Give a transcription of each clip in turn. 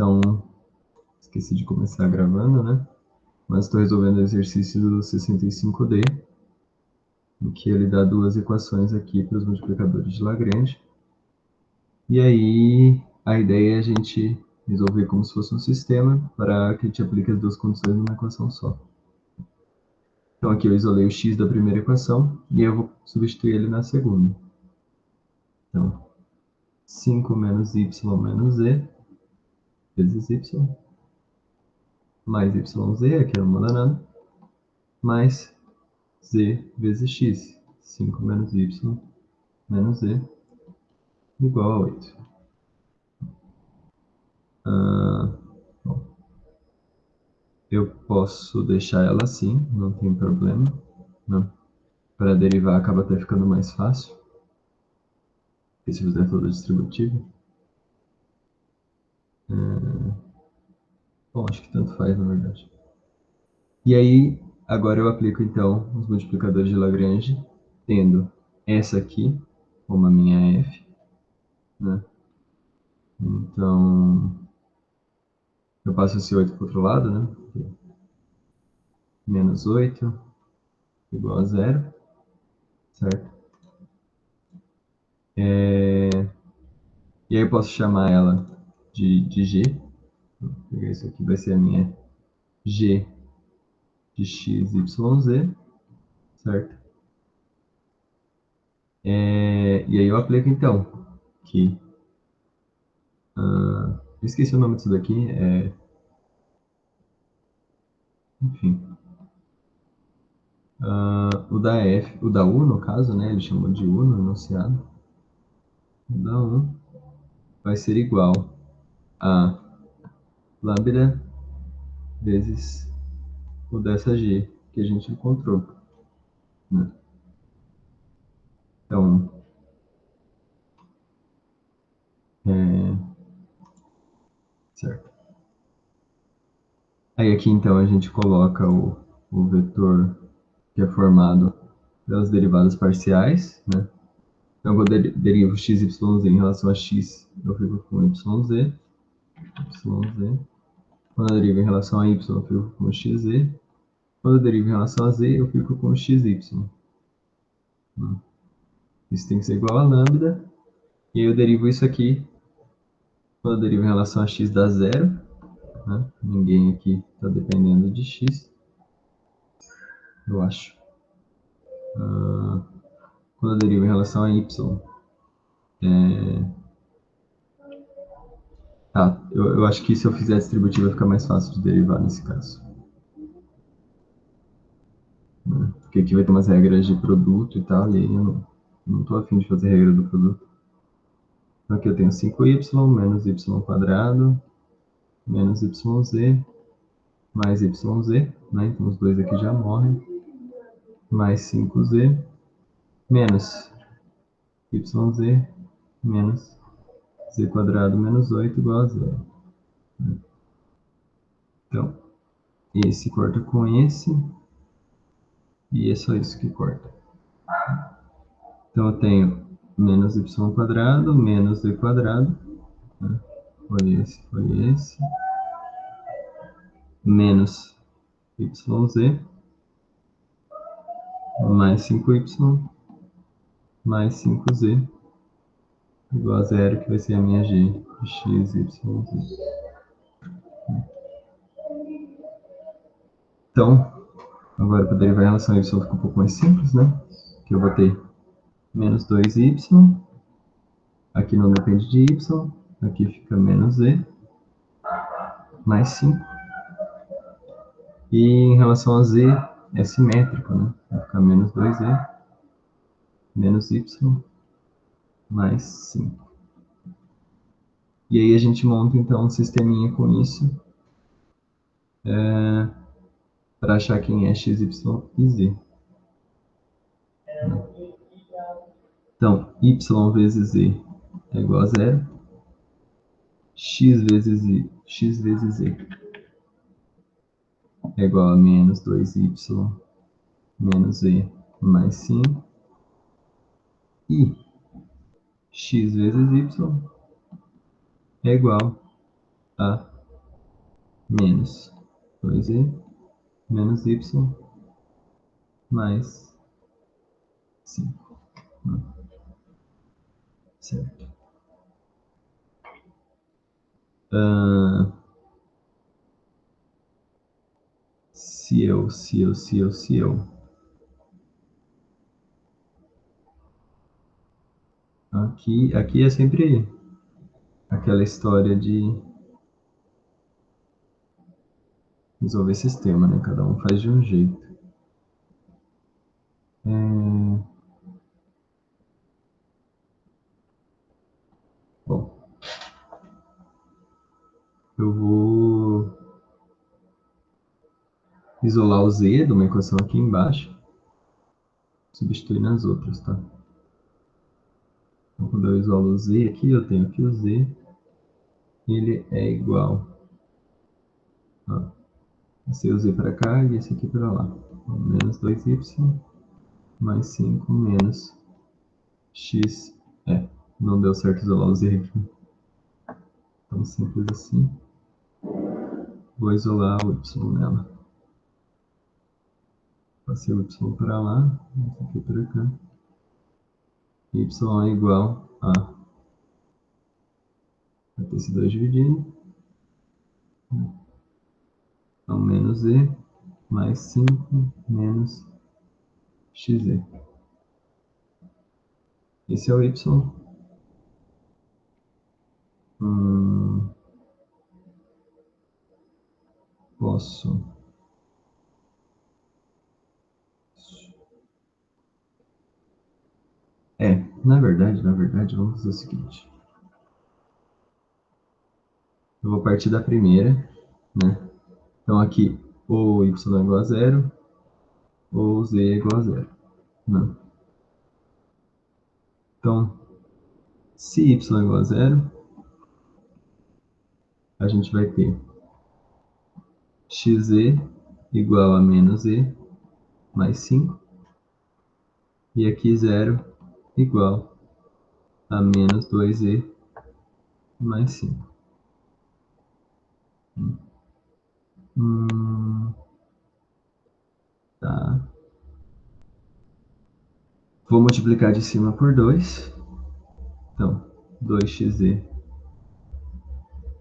Então, esqueci de começar gravando, né? Mas estou resolvendo o exercício do 65D, em que ele dá duas equações aqui para os multiplicadores de Lagrange. E aí, a ideia é a gente resolver como se fosse um sistema para que a gente aplique as duas condições numa equação só. Então, aqui eu isolei o x da primeira equação e eu vou substituir ele na segunda. Então, 5 menos y menos z vezes y, mais yz, aqui não muda nada, mais z vezes x, 5 menos y menos z, igual a 8. Bom, eu posso deixar ela assim, não tem problema. Não. Para derivar acaba até ficando mais fácil, porque se fizer toda distributiva. Bom, acho que tanto faz, na verdade. E aí, agora eu aplico então os multiplicadores de Lagrange, tendo essa aqui como a minha f, né? Então, eu passo esse 8 para o outro lado, né? Menos 8 igual a 0, certo? E aí eu posso chamar ela de g. Vou pegar isso aqui, vai ser a minha g de x, y, z, certo? E aí eu aplico então que... eu esqueci o nome disso daqui, enfim. O da f, o da u no caso, né? Ele chamou de u no enunciado. O da u vai ser igual a lambda vezes o dessa g que a gente encontrou, né? Então, certo. Aí aqui então a gente coloca o vetor que é formado pelas derivadas parciais, né? Então, quando eu derivo x, y, z em relação a x, eu fico com y, z. Quando eu derivo em relação a y, eu fico com x, z. Quando eu derivo em relação a z, eu fico com x, y. Isso tem que ser igual a lambda. E aí eu derivo isso aqui. Quando eu derivo em relação a x dá zero, né? Ninguém aqui está dependendo de x, eu acho. Quando eu derivo em relação a y, tá, eu acho que se eu fizer a distributiva fica mais fácil de derivar nesse caso. Né? Porque aqui vai ter umas regras de produto e tal, e aí eu não tô afim de fazer regra do produto. Então aqui eu tenho 5y menos y quadrado, menos yz, mais yz, né? Então os dois aqui já morrem, mais 5z, menos yz, menos z quadrado menos 8 igual a 0. Então, esse corta com esse, e é só isso que corta. Então eu tenho menos y quadrado, menos z quadrado, né? Foi esse, menos yz, mais 5y, mais 5z, igual a 0, que vai ser a minha g de x, y, z. Então, agora para derivar em relação a y fica um pouco mais simples, né? Que eu vou ter menos 2y, aqui não depende de y, aqui fica menos z, mais 5. E em relação a z, é simétrico, né? Vai ficar menos 2z, menos y, mais 5. E aí a gente monta então um sisteminha com isso, para achar quem é x, y e z. Então, y vezes z é igual a 0, x vezes z é igual a menos 2y menos z mais 5, e x vezes y é igual a menos 2e menos y mais 5. Certo. Se eu. Aqui é sempre aquela história de resolver sistema, né? Cada um faz de um jeito. Bom, eu vou isolar o z de uma equação aqui embaixo, substituir nas outras, tá? Então, quando eu isolo o z aqui, eu tenho que o z ele é igual a esse z para cá e esse aqui para lá. Então, menos 2y mais 5 menos x. Não deu certo isolar o z aqui. Então, simples assim. Vou isolar o y nela. Passei o y para lá, esse aqui para cá. Y é igual a... Vai ter esse 2 dividindo. Então, menos e mais 5 menos xe. Esse é o y. Posso... na verdade, vamos fazer o seguinte. Eu vou partir da primeira, né? Então, aqui, ou y é igual a zero, ou z é igual a zero, né? Então, se y é igual a zero, a gente vai ter xe igual a menos e mais 5, e aqui 0 igual a menos 2e mais 5. Tá. Vou multiplicar de cima por 2. Então, 2xe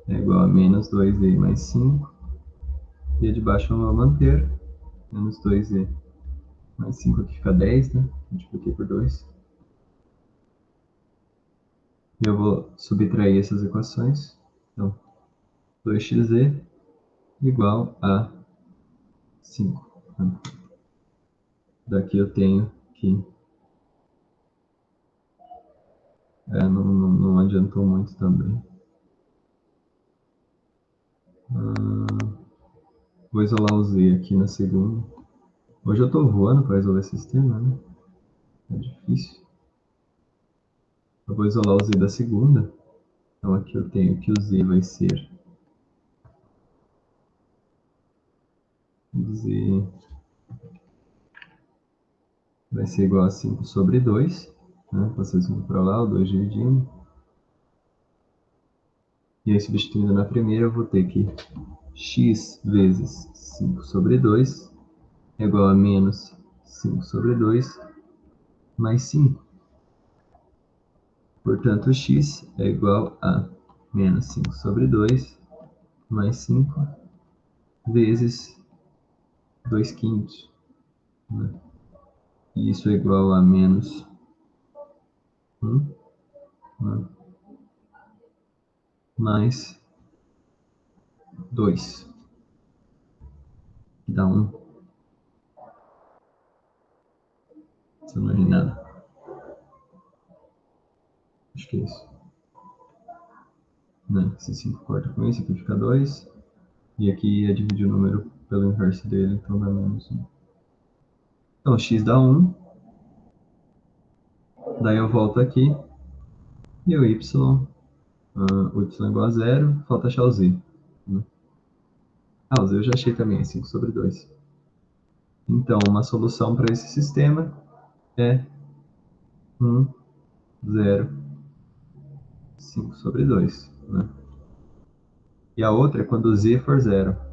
é igual a menos 2e mais 5. E a de baixo eu vou manter. Menos 2e mais 5 aqui fica 10, né? Multipliquei por 2. E eu vou subtrair essas equações. Então, 2xe igual a 5. Daqui eu tenho que... não adiantou muito também. Vou isolar o z aqui na segunda. Hoje eu tô voando para resolver esse sistema, né? É difícil. Eu vou isolar o z da segunda. Então aqui eu tenho que o z vai ser... z vai ser igual a 5 sobre 2. Né? Passei 5 para lá, o 2 dividindo. E aí, substituindo na primeira, eu vou ter que x vezes 5 sobre 2 é igual a menos 5 sobre 2 mais 5. Portanto, x é igual a menos 5 sobre 2 mais 5 vezes 2 quintos. Né? E isso é igual a menos 1, né? Mais 2, que dá 1. Isso não é nada. Acho que é isso. Né? Esse 5 corta com isso, aqui fica 2. E aqui é dividir o número pelo inverso dele, então dá menos 1. Então, x dá 1. Daí eu volto aqui. E o y é igual a 0. Falta achar o z. Né? O z eu já achei também, é 5 sobre 2. Então, uma solução para esse sistema é 1, 0, 5 sobre 2. Né? E a outra é quando z for 0.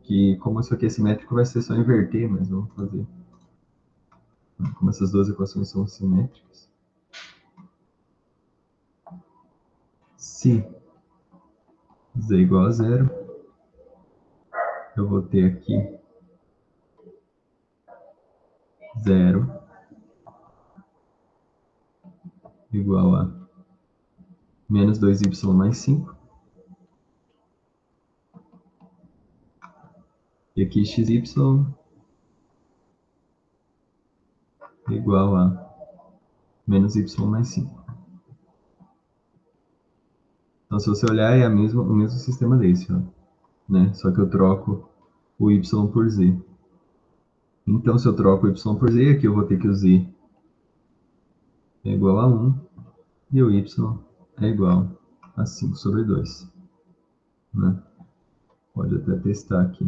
que como isso aqui é simétrico, vai ser só inverter, mas vamos fazer. Como essas duas equações são simétricas. Se z é igual a zero, eu vou ter aqui 0 igual a menos 2y mais 5. E aqui xy igual a menos y mais 5. Então, se você olhar, é o mesmo sistema desse, ó, né? Só que eu troco o y por z. Então, se eu troco o y por z, aqui eu vou ter que o z é igual a 1 e o y é igual a 5 sobre 2. Né? Pode até testar aqui.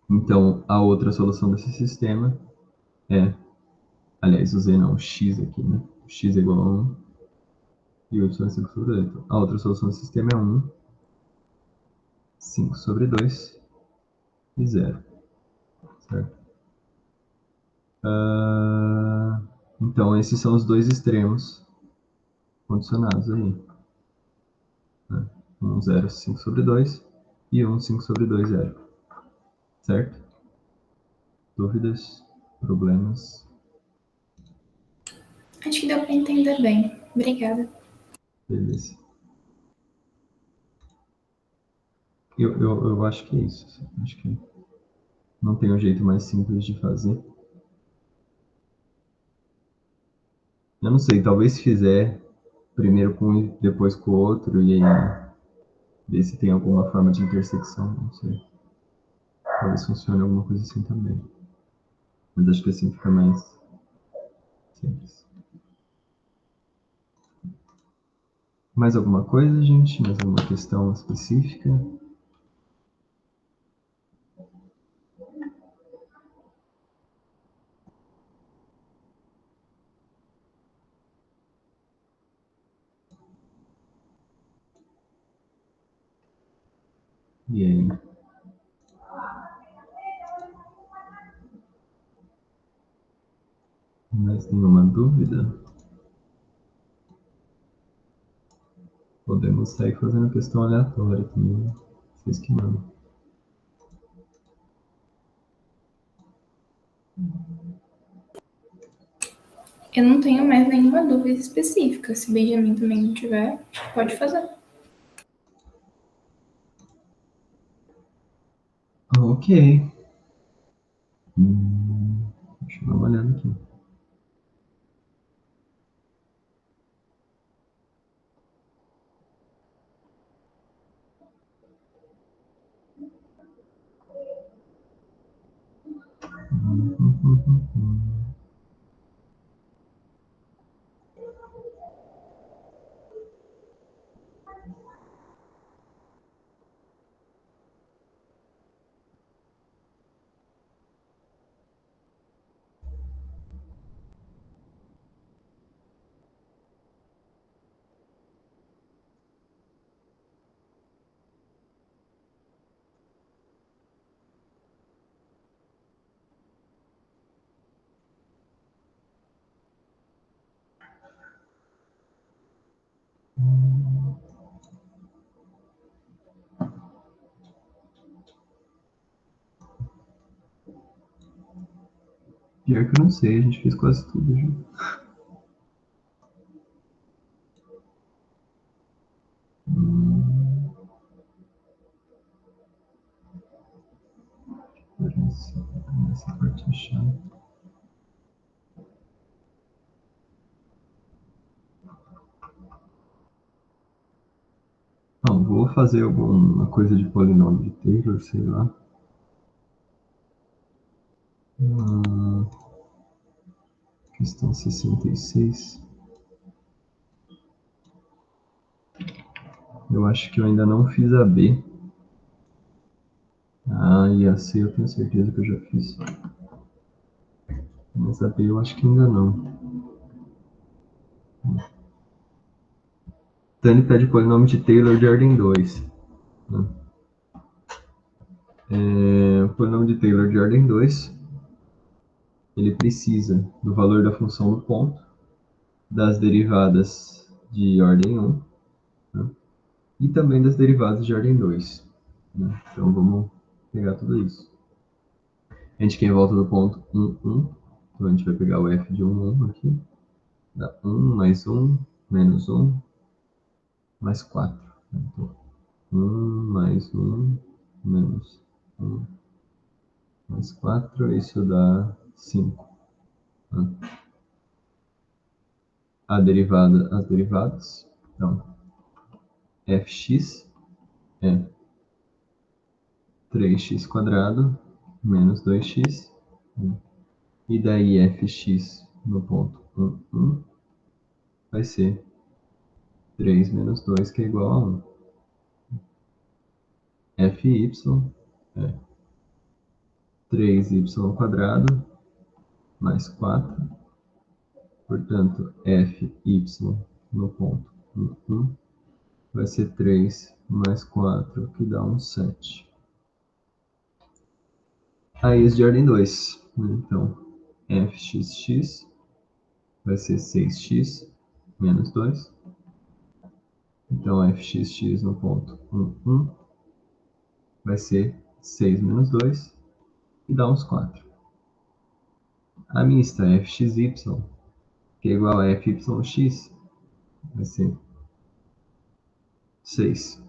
Então, a outra solução desse sistema é, aliás, o z não, o x aqui, né? O x é igual a 1 e o y é 5 sobre 2. A outra solução desse sistema é 1, 5 sobre 2 e 0. Certo? Então, esses são os dois extremos condicionados aí. Né? 1, 0, 5 sobre 2 e 1, 5 sobre 2, 0. Certo? Dúvidas? Problemas? Acho que deu para entender bem. Obrigada. Beleza. Eu acho que é isso. Assim. Acho que não tem um jeito mais simples de fazer. Eu não sei, talvez se fizer primeiro com um e depois com o outro, e aí ver se tem alguma forma de intersecção, não sei. Talvez funcione alguma coisa assim também. Mas acho que assim fica mais simples. Mais alguma coisa, gente? Mais alguma questão específica? E aí? Mais nenhuma dúvida? Podemos sair fazendo questão aleatória também. Vocês que mandam. Eu não tenho mais nenhuma dúvida específica. Se Benjamin também não tiver, pode fazer. Ok. Deixa eu dar uma olhada aqui. Pior que eu não sei, a gente fez quase tudo já. Essa parte é chata. Não, vou fazer alguma coisa de polinômio de Taylor, sei lá. Questão 66. Eu acho que eu ainda não fiz a B. E a C eu tenho certeza que eu já fiz. Mas a B eu acho que ainda não. Tani pede polinômio de Taylor de ordem 2. Né? O polinômio de Taylor de ordem 2, ele precisa do valor da função no ponto, das derivadas de ordem 1, né? E também das derivadas de ordem 2. Né? Então vamos pegar tudo isso. A gente quer em volta do ponto 1, 1. Então a gente vai pegar o f de 1, 1 aqui. Dá 1 mais 1, menos 1, mais 4. Então, 1 mais 1, menos 1, mais 4. Isso dá 5. Né? As derivadas. Então, fx é 3x² menos 2x. E daí fx no ponto 1, 1 vai ser 3 menos 2, que é igual a 1. Fy é 3y² mais 4. Portanto, fy no ponto 1, 1 vai ser 3 mais 4, que dá um 7. Raiz de ordem 2. Então, fxx vai ser 6x menos 2. Então, fxx no ponto 1, 1 vai ser 6 menos 2, e dá uns 4. A mista fxy, que é igual a fyx, vai ser 6.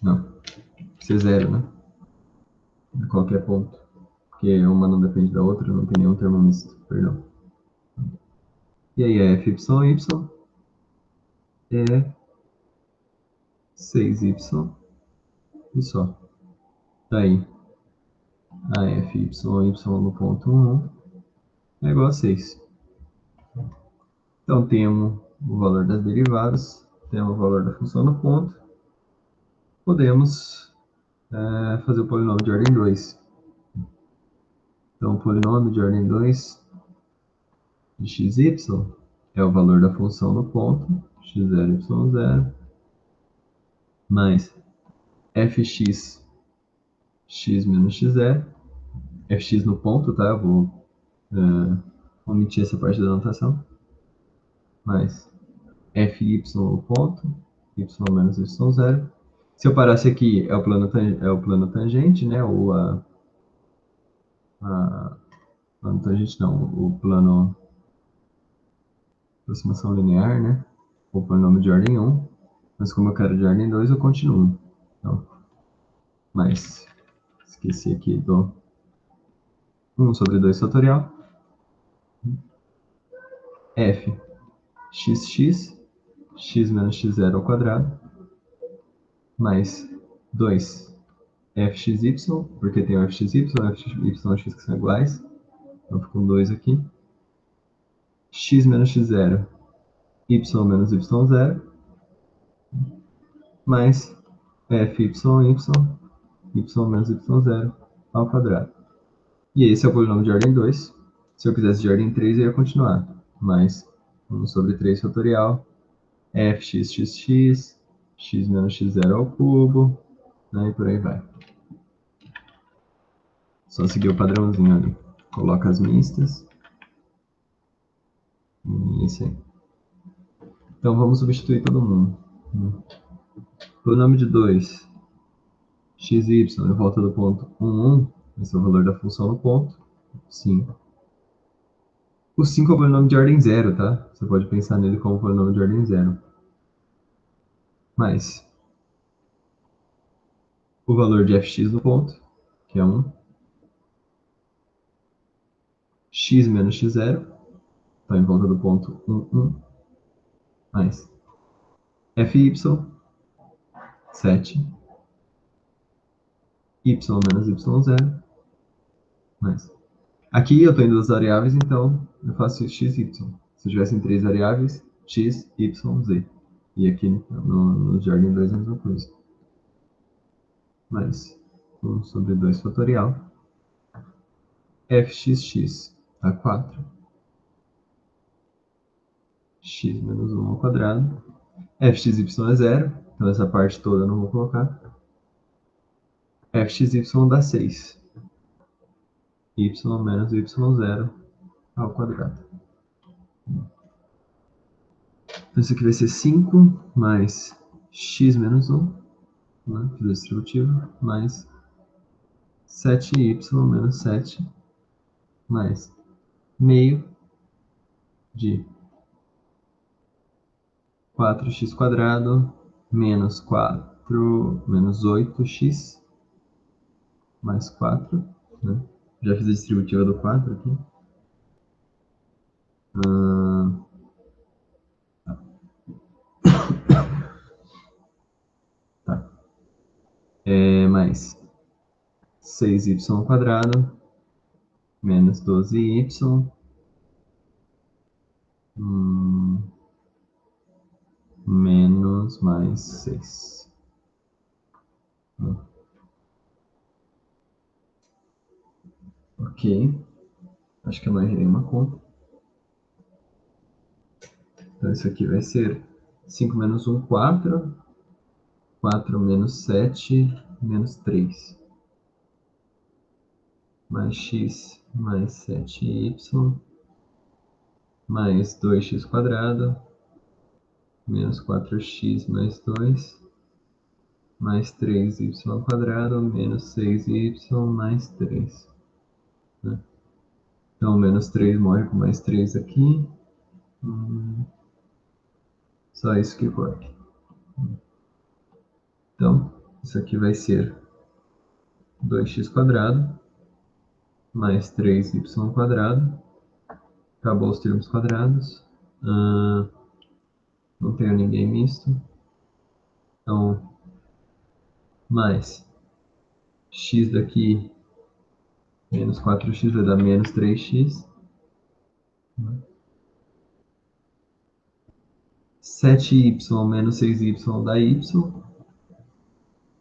Não, ser 0, né? De qualquer ponto. Porque uma não depende da outra, não tem nenhum termo misto, perdão. E aí, fy é 6y e só. Daí, a fy no ponto 1, 1 é igual a 6. Então, temos o valor das derivadas, temos o valor da função no ponto. Podemos fazer o polinômio de ordem 2. Então, o polinômio de ordem 2 de xy é o valor da função no ponto, x0, y0, mais fx, x menos x0, fx no ponto, tá? Eu vou omitir essa parte da anotação, mais fy no ponto, y menos y0. Se eu parasse aqui, é o plano tangente, né? Ou plano tangente não, o plano aproximação linear, né? O polinômio de ordem 1. Mas como eu quero de ordem 2, eu continuo. Então, mas esqueci aqui do 1 sobre 2 fatorial. F xx, x menos x0 ao quadrado, mais 2 fxy, porque tem o fxy, fy e x que são iguais. Então ficam 2 aqui. X menos x0, y menos y0, mais fy, y menos y0 ao quadrado. E esse é o polinômio de ordem 2. Se eu quisesse de ordem 3, eu ia continuar. Mais 1 sobre 3 fatorial, fxxx, x menos x0 ao cubo, né, e por aí vai. Só seguir o padrãozinho ali. Coloca as mistas. E isso aí. Então vamos substituir todo mundo. Polinômio de 2, xy, em volta do ponto 1, 1, esse é o valor da função no ponto, 5. O 5 é o polinômio de ordem 0, tá? Você pode pensar nele como polinômio de ordem 0. Mais o valor de fx no ponto, que é 1. X menos x0, está em volta do ponto 1, 1. Mais fy, 7. Y menos y0. Mais. Aqui eu estou em duas variáveis, então eu faço x, y. Se eu tivesse em três variáveis, x, y, z. E aqui no de ordem 2 é a mesma coisa. Mais 1 sobre 2 fatorial. Fxx a 4. X menos 1 ao quadrado. Fxy é 0. Então essa parte toda eu não vou colocar. Fxy dá 6. Y menos y0 ao quadrado. Então isso aqui vai ser 5 mais x menos 1, né, fiz o distributivo, mais 7y menos 7, mais meio de 4x quadrado menos 8x mais 4, né? Já fiz a distributiva do 4 aqui. Tá. Mais 6y quadrado menos 12y menos mais 6. Ok. Acho que eu não errei uma conta. Então isso aqui vai ser 5 menos 1, 4. 4 menos 7 menos 3. Mais x mais 7y mais 2x quadrado menos 4x mais 2 mais 3y quadrado menos 6y mais 3. Né? Então, menos 3 morre com mais 3 aqui. Só isso que corta. Então, isso aqui vai ser 2x quadrado mais 3y quadrado. Acabou os termos quadrados. Não tenho ninguém misto. Então, mais x daqui menos 4x vai dar menos 3x. 7y menos 6y dá y.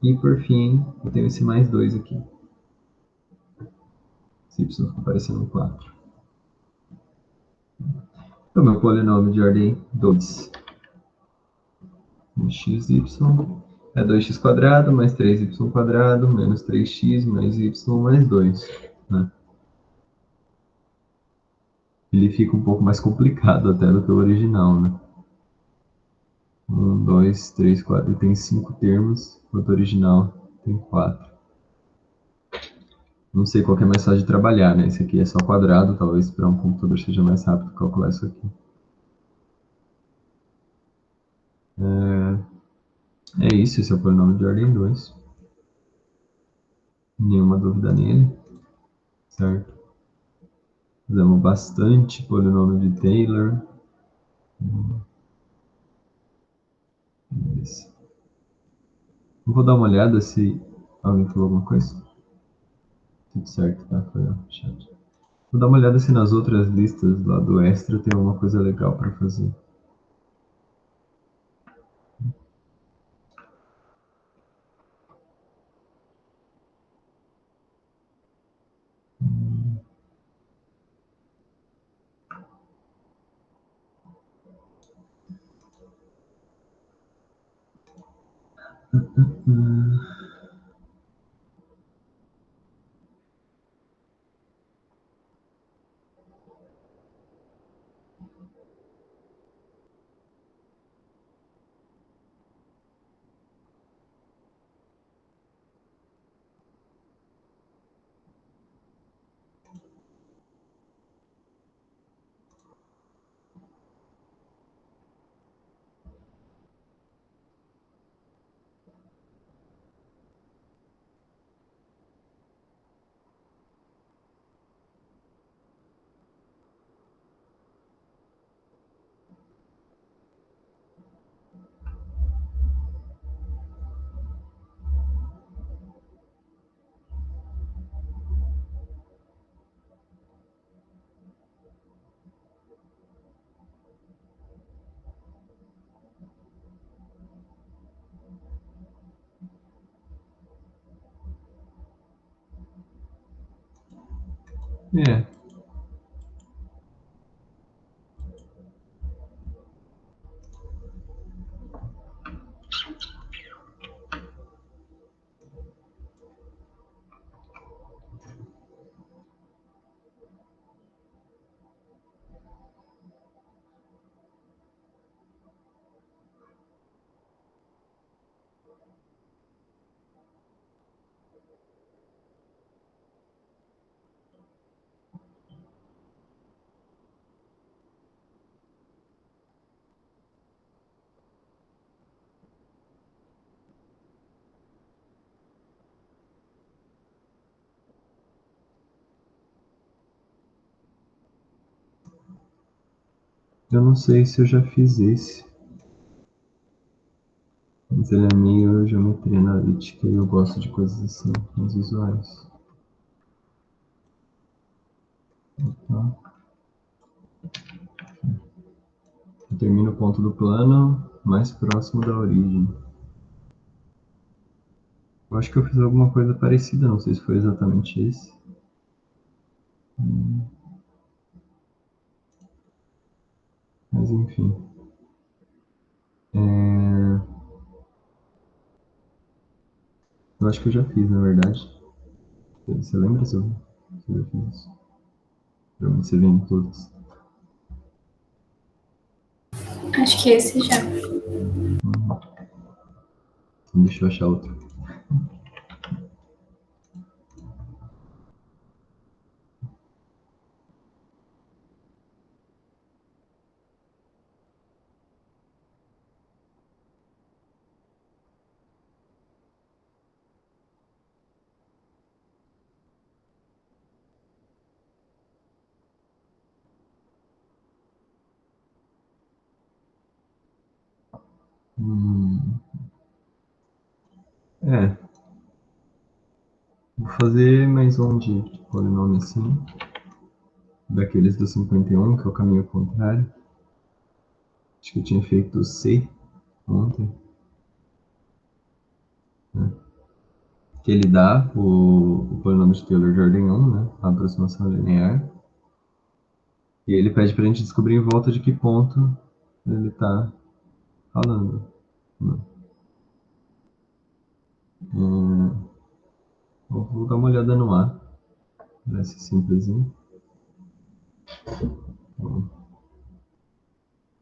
E por fim, eu tenho esse mais 2 aqui. Esse y fica parecendo um 4. Então, meu polinômio de ordem 2 xy é 2x quadrado mais 3y quadrado menos 3x mais y mais 2. Né? Ele fica um pouco mais complicado até do que o original, né? 1, 2, 3, 4. Ele tem 5 termos, enquanto o original tem 4. Não sei qual que é mais fácil de trabalhar, né? Esse aqui é só quadrado, talvez para um computador seja mais rápido calcular isso aqui. É isso, esse é o polinômio de ordem 2. Nenhuma dúvida nele, certo? Usamos bastante polinômio de Taylor. Vou dar uma olhada se alguém falou alguma coisa. Tudo certo, tá? Foi o chat. Vou dar uma olhada se nas outras listas lá do extra tem alguma coisa legal para fazer. É. Eu não sei se eu já fiz esse, mas ele é meio geometria analítica e eu gosto de coisas assim, mais visuais. Então, eu termino o ponto do plano mais próximo da origem. Eu acho que eu fiz alguma coisa parecida, não sei se foi exatamente esse. Mas enfim. Eu acho que eu já fiz, na verdade. Você lembra se eu já fiz isso? Geralmente você vê em todas. Acho que esse já. Então deixa eu achar outro. É, vou fazer mais um de polinômio assim. Daqueles do 51, que é o caminho contrário. Acho que eu tinha feito C ontem. Né? Que ele dá o polinômio de Taylor de ordem 1, né? A aproximação linear. E ele pede pra gente descobrir em volta de que ponto ele tá falando. Né? Vou dar uma olhada no A. Parece simplesinho. Então,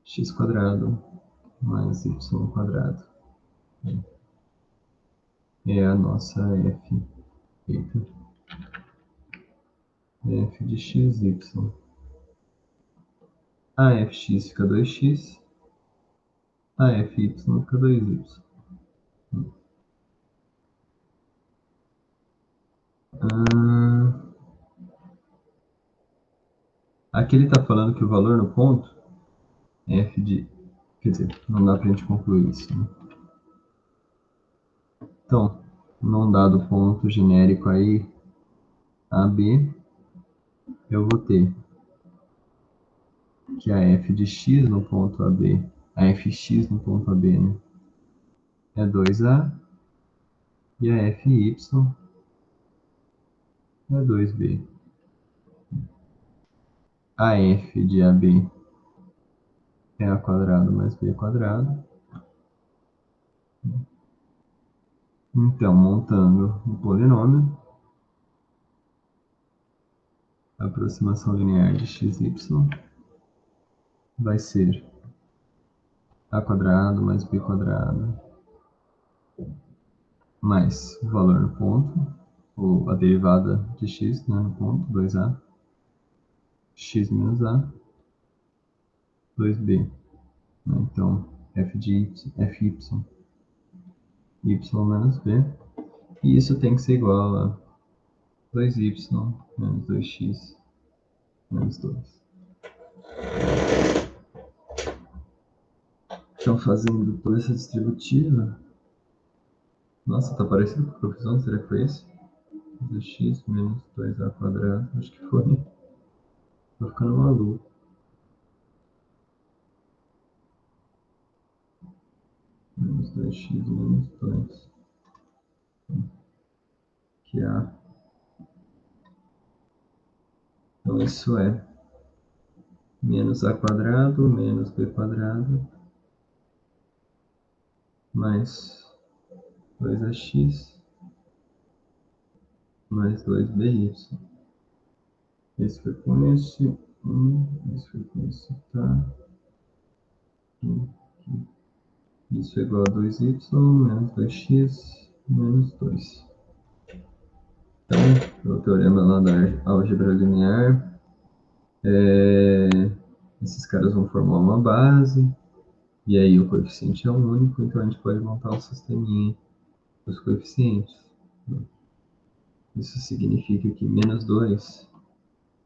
x quadrado mais y quadrado. É a nossa f. Eita. F de x, y. A fx fica 2x. A fy fica 2y. Aqui ele está falando que o valor no ponto é f de... Quer dizer, não dá para a gente concluir isso, né? Então, num dado ponto genérico aí, AB, eu vou ter que a f de x no ponto AB, a fx no ponto AB, né, é 2A, e a fy é 2B. A f de AB é a quadrado mais b quadrado. Então, montando o polinômio, a aproximação linear de x, y vai ser a quadrado mais b quadrado mais o valor no ponto, ou a derivada de x, né, no ponto, 2a, x menos a, 2b. Né, então, f de fy, y menos b, e isso tem que ser igual a 2y menos 2x menos 2. Então, fazendo toda essa distributiva, nossa, tá parecido com o que eu fiz ontem, será que foi esse? 2x menos 2a quadrado, acho que foi. Tô ficando maluco. Menos 2x menos 2. Que é a... Então isso é menos a quadrado menos b quadrado mais 2ax mais 2by. Esse foi com esse, esse foi com esse, tá? Isso é igual a 2y menos 2x menos 2. Então, o teorema lá da álgebra linear, esses caras vão formar uma base, e aí o coeficiente é único, então a gente pode montar um sisteminha dos coeficientes. Isso significa que menos 2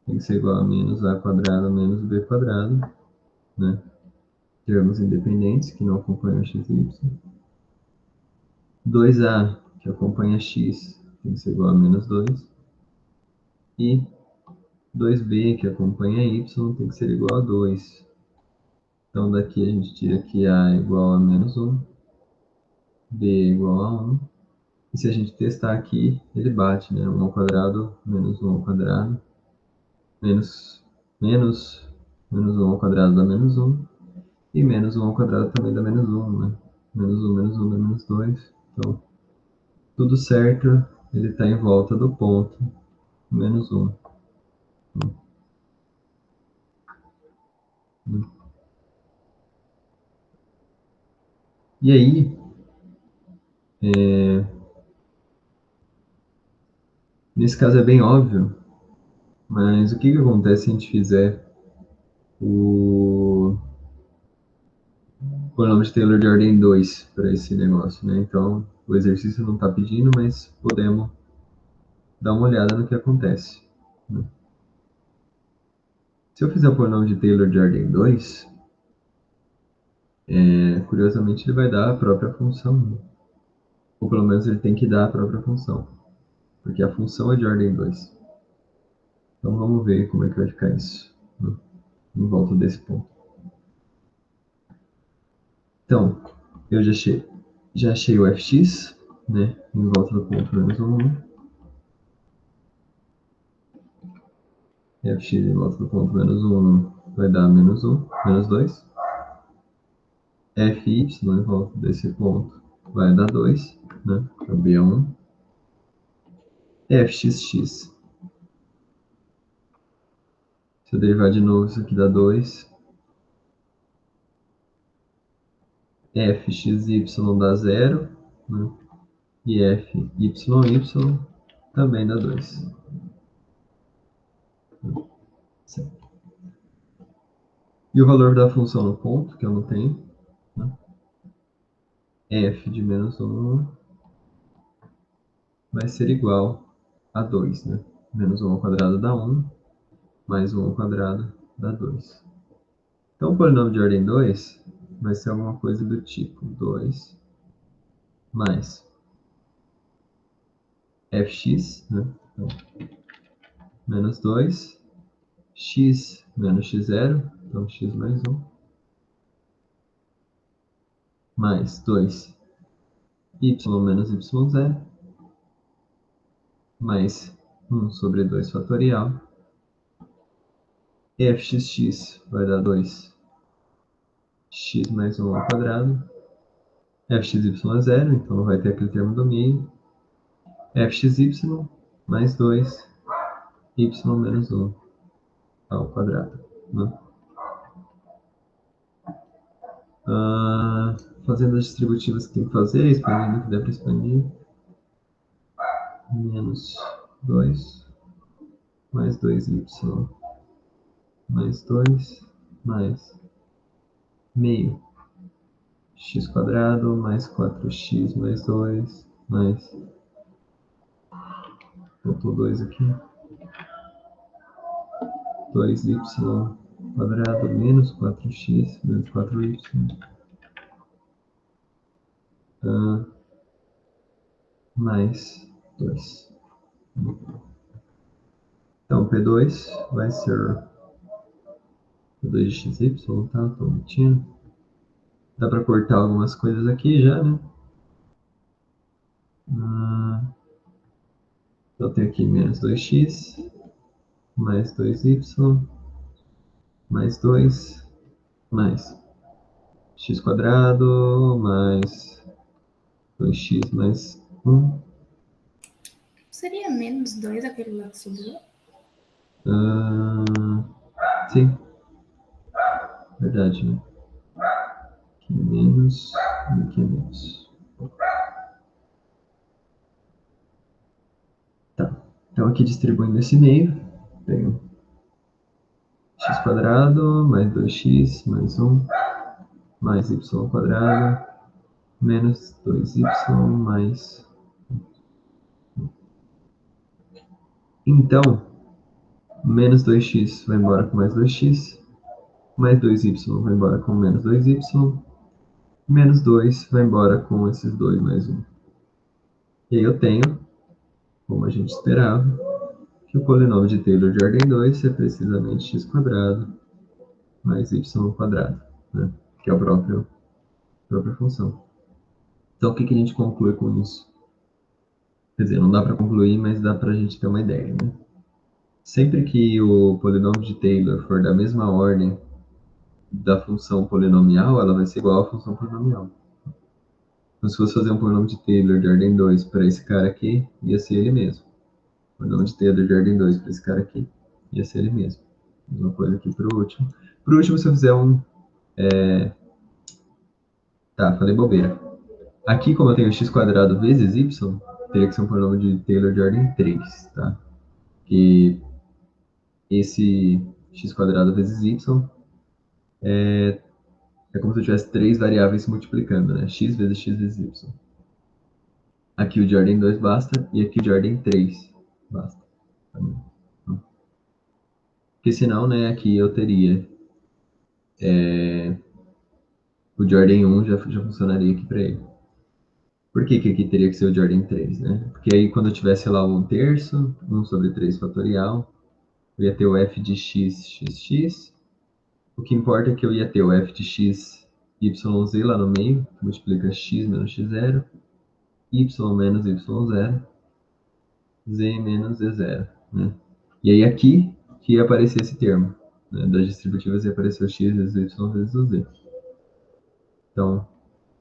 tem que ser igual a menos a quadrado menos b quadrado. né? Termos independentes que não acompanham x e y. 2a, que acompanha x, tem que ser igual a menos 2. E 2b, que acompanha y, tem que ser igual a 2. Então, daqui a gente tira que a é igual a menos 1, b é igual a 1. E se a gente testar aqui, ele bate, né? 1 ao quadrado menos 1 ao quadrado, menos 1 ao quadrado dá menos 1. E menos 1 ao quadrado também dá menos 1, né? Menos 1 dá menos 2. Então, tudo certo, ele está em volta do ponto menos 1. E aí, nesse caso é bem óbvio, mas o que acontece se a gente fizer o polinômio de Taylor de ordem 2 para esse negócio, né? Então, o exercício não está pedindo, mas podemos dar uma olhada no que acontece, né? Se eu fizer o polinômio de Taylor de ordem 2, curiosamente ele vai dar a própria função, né? Ou pelo menos ele tem que dar a própria função, porque a função é de ordem 2. Então vamos ver como é que vai ficar isso, né, em volta desse ponto. Então, eu já achei o fx, né, em volta do ponto menos 1, fx em volta do ponto menos 1 vai dar menos 1, menos 2. Fy em volta desse ponto vai dar 2, né, então b é 1. Fxx, se eu derivar de novo, isso aqui dá 2. Fxy dá 0, né, e Fy também dá 2. Certo. E o valor da função no ponto, que eu não tenho, né, f de menos 1 vai ser igual a 2, né? Menos 1 ao quadrado dá 1, mais 1 ao quadrado dá 2. Então, o polinômio de ordem 2 vai ser alguma coisa do tipo 2 mais fx, né? Então, menos 2, x menos x0, então x mais 1, mais 2, y menos y0, mais 1 sobre 2 fatorial. Fxx vai dar 2, x mais 1 ao quadrado. Fxy é 0, então vai ter aquele termo do meio. Fxy mais 2, y menos 1 ao quadrado, né? Fazendo as distributivas que tem que fazer, expandindo o que der para expandir. Menos 2, mais 2y, mais 2, mais meio. X quadrado, mais 4x, mais 2, mais... Faltou 2 aqui. 2y quadrado menos 4x menos 4y. Mais 2. Então, P2 vai ser P2 de xy, tá? Tô mentindo. Dá para cortar algumas coisas aqui já, né? Eu tenho aqui menos 2x, mais 2y, mais 2, mais x quadrado, mais 2x mais 1. Seria menos 2 aquele lá que sobrou? Sim, verdade, né? Aqui menos, aqui menos. Tá, então aqui distribuindo esse meio, tenho x quadrado mais 2x mais 1 mais y quadrado menos 2y mais... Então, menos 2x vai embora com mais 2x, mais 2y vai embora com menos 2y, menos 2 vai embora com esses 2 mais 1. E aí eu tenho, como a gente esperava, que o polinômio de Taylor de ordem 2 é precisamente x² mais y², né? Que é a própria função. Então, o que a gente conclui com isso? Quer dizer, não dá para concluir, mas dá para a gente ter uma ideia, né? Sempre que o polinômio de Taylor for da mesma ordem da função polinomial, ela vai ser igual à função polinomial. Então, se fosse fazer um polinômio de Taylor de ordem 2 para esse cara aqui, ia ser ele mesmo. O polinômio de Taylor de ordem 2 para esse cara aqui, ia ser ele mesmo. Mesma coisa aqui para o último. Para o último, se eu fizer um... Tá, falei bobeira. Aqui, como eu tenho x² vezes y, teria que ser um polinômio de Taylor de ordem 3, tá? Que esse x² vezes y é como se eu tivesse 3 variáveis se multiplicando, né? X vezes x vezes y. Aqui o de ordem 2 basta, e aqui o de ordem 3 basta. Porque senão, né, aqui eu teria o de ordem 1 já funcionaria aqui para ele. Por que aqui teria que ser o de ordem 3, né? Porque aí quando eu tivesse lá 1/3, 1 sobre 3 fatorial, eu ia ter o f de x. O que importa é que eu ia ter o f de x, yz lá no meio, que multiplica x menos x0, y menos y0, z menos z0, né? E aí aqui que ia aparecer esse termo, né? Das distributivas ia aparecer o x vezes o y vezes o z. Então,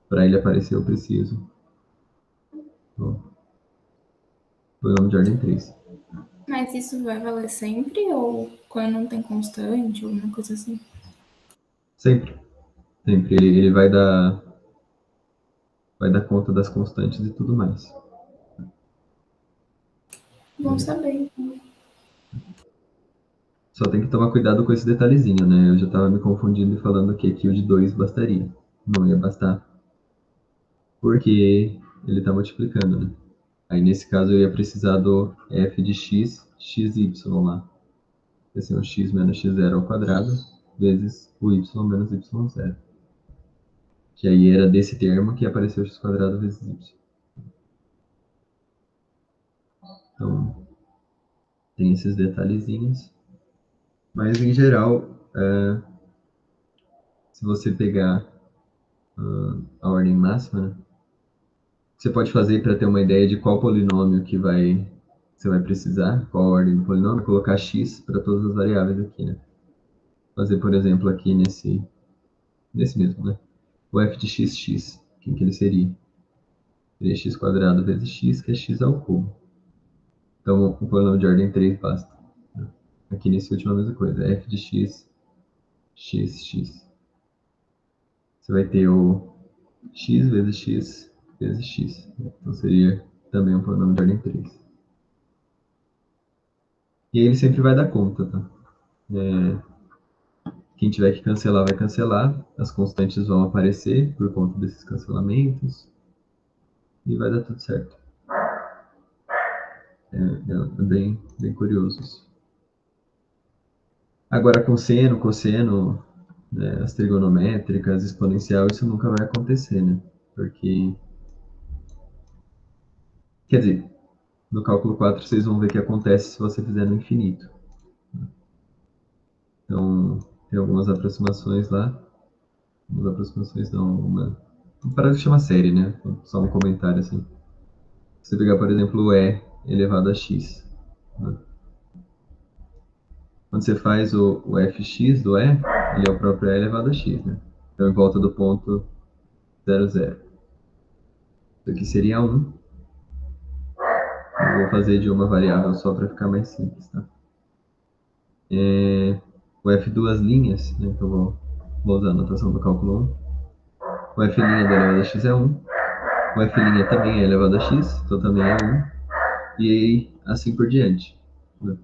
para ele aparecer, eu preciso do polinômio de ordem 3. Mas isso vai valer sempre ou quando não tem constante, alguma coisa assim? Sempre. Sempre. Ele vai dar conta das constantes e tudo mais. Bom saber. Só tem que tomar cuidado com esse detalhezinho, né? Eu já estava me confundindo e falando que aqui o de 2 bastaria. Não ia bastar. Porque ele está multiplicando, né? Aí nesse caso eu ia precisar do f de x, xy lá. Vai ser um x menos x0 ao quadrado, vezes o y menos y0. Que aí era desse termo que apareceu x² vezes y. Então, tem esses detalhezinhos. Mas, em geral, se você pegar a ordem máxima, né, você pode fazer para ter uma ideia de qual polinômio que você vai precisar, qual a ordem do polinômio, colocar x para todas as variáveis aqui, né? Fazer, por exemplo, aqui nesse mesmo, né? O f de x, o que ele seria? Seria x² vezes x, que é x ao cubo. Então, o polinômio de ordem 3 basta. Aqui nesse último a mesma coisa, f de x. Você vai ter o x vezes x vezes x. Então seria também um polinômio de ordem 3. E aí ele sempre vai dar conta, tá? Quem tiver que cancelar vai cancelar, as constantes vão aparecer por conta desses cancelamentos e vai dar tudo certo. É bem curioso isso. Agora, cosseno, né, as trigonométricas, exponencial, isso nunca vai acontecer, né? Porque, quer dizer, no cálculo 4 vocês vão ver que acontece se você fizer no infinito. Então, tem algumas aproximações lá. Algumas aproximações não, uma parada que chama série, né? Só um comentário assim. Se você pegar, por exemplo, o E elevado a x, né? Quando você faz o fx do E, ele é o próprio E elevado a x, né? Então, em volta do ponto 0, 0. Isso aqui seria 1. Eu vou fazer de uma variável só para ficar mais simples, tá? O f duas linhas, né? Então, vou usar a notação do cálculo 1. O f' da elevado a x é 1. O f' também é elevado a x, então também é 1. E assim por diante, né?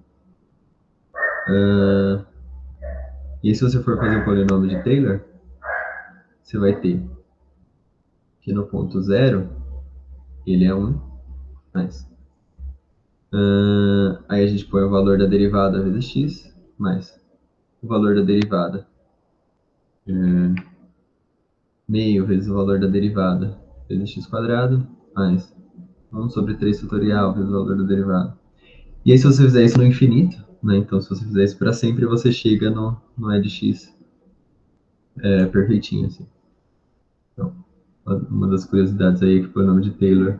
E se você for fazer o polinômio de Taylor, você vai ter que no ponto 0, ele é 1, mais. Aí a gente põe o valor da derivada vezes x, mais o valor da derivada meio vezes o valor da derivada vezes x quadrado, mais 1 sobre 3 fatorial vezes o valor da derivada. E aí, se você fizer isso no infinito, né? Então, se você fizer isso para sempre, você chega no E de x perfeitinho, assim. Então, uma das curiosidades aí é que o polinômio de Taylor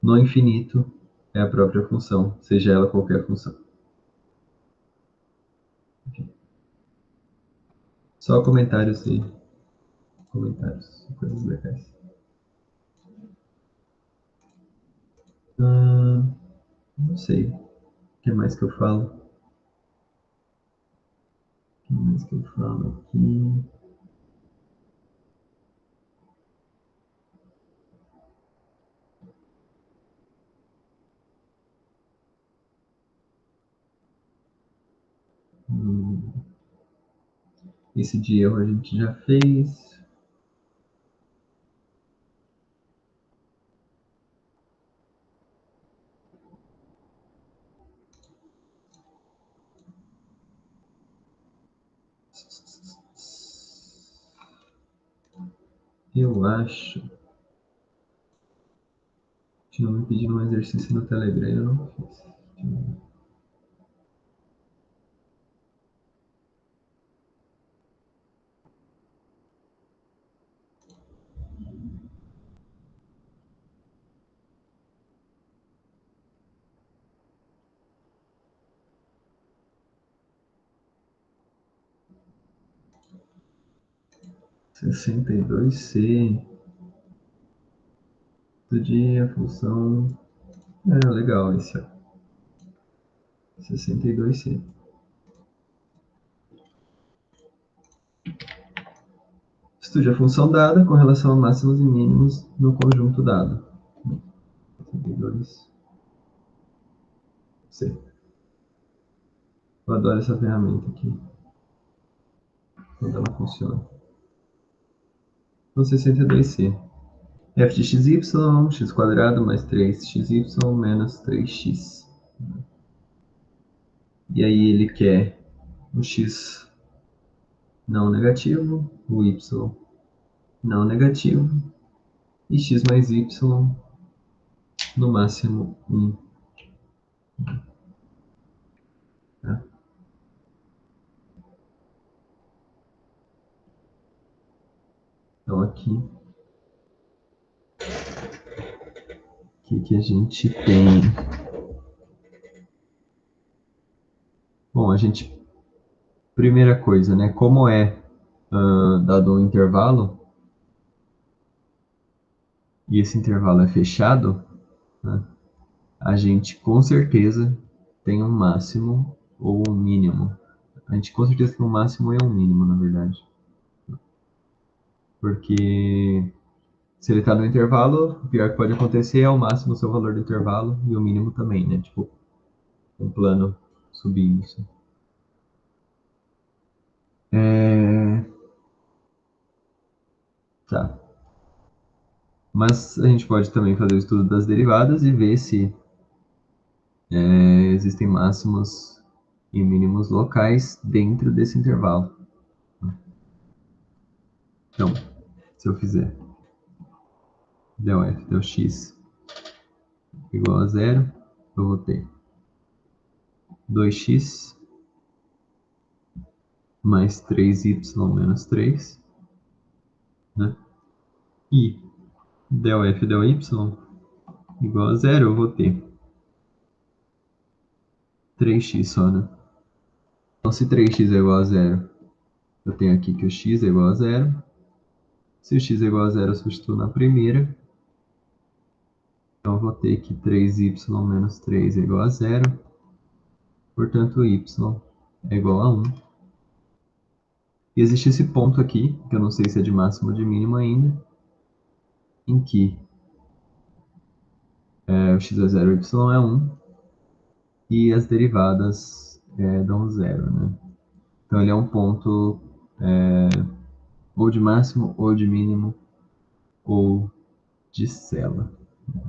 no infinito é a própria função, seja ela qualquer função. Enfim. Só comentários aí. Comentários, coisas legais. Não sei. O que mais que eu falo? O que mais que eu falo aqui? Esse de erro a gente já fez. Eu acho. Tinha me pedido um exercício no Telegram, eu não fiz. 62C. Do dia, função. Legal esse, ó. 62C. Estude a função dada com relação a máximos e mínimos no conjunto dado. 62C. Eu adoro essa ferramenta aqui. Quando ela funciona. Então, 62C. F de xy, x quadrado mais 3xy menos 3x. E aí ele quer o x não negativo, o y não negativo e x mais y no máximo 1. Tá? Então aqui, o que a gente tem? Bom, primeira coisa, né? Como é dado um intervalo, e esse intervalo é fechado, né, a gente com certeza tem um máximo ou um mínimo. A gente com certeza tem um máximo e um mínimo, na verdade. Porque se ele está no intervalo, o pior que pode acontecer é o máximo o seu valor do intervalo e o mínimo também, né? Tipo, um plano subindo. Assim. Tá. Mas a gente pode também fazer o estudo das derivadas e ver se existem máximos e mínimos locais dentro desse intervalo. Então, se eu fizer del f del x igual a zero, eu vou ter 2x mais 3y menos 3, né? E del f del y igual a zero, eu vou ter 3x só, né? Então, se 3x é igual a zero, eu tenho aqui que o x é igual a zero. Se o x é igual a zero, eu substituo na primeira. Então, eu vou ter que 3y menos 3 é igual a zero. Portanto, y é igual a 1. E existe esse ponto aqui, que eu não sei se é de máximo ou de mínimo ainda, em que o x é 0, y é 1, e as derivadas dão zero, né? Então, ele é um ponto ou de máximo, ou de mínimo, ou de cela.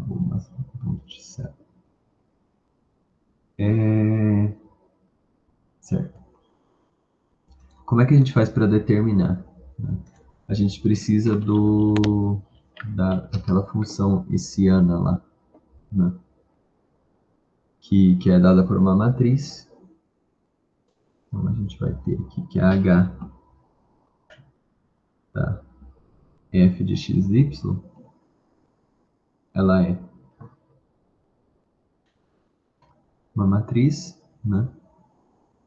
Ou máximo, ponto de cela. Certo. Como é que a gente faz para determinar? né? A gente precisa daquela função hessiana lá, né? Que é dada por uma matriz. Então, a gente vai ter aqui que a H da f de x, y, ela é uma matriz, né,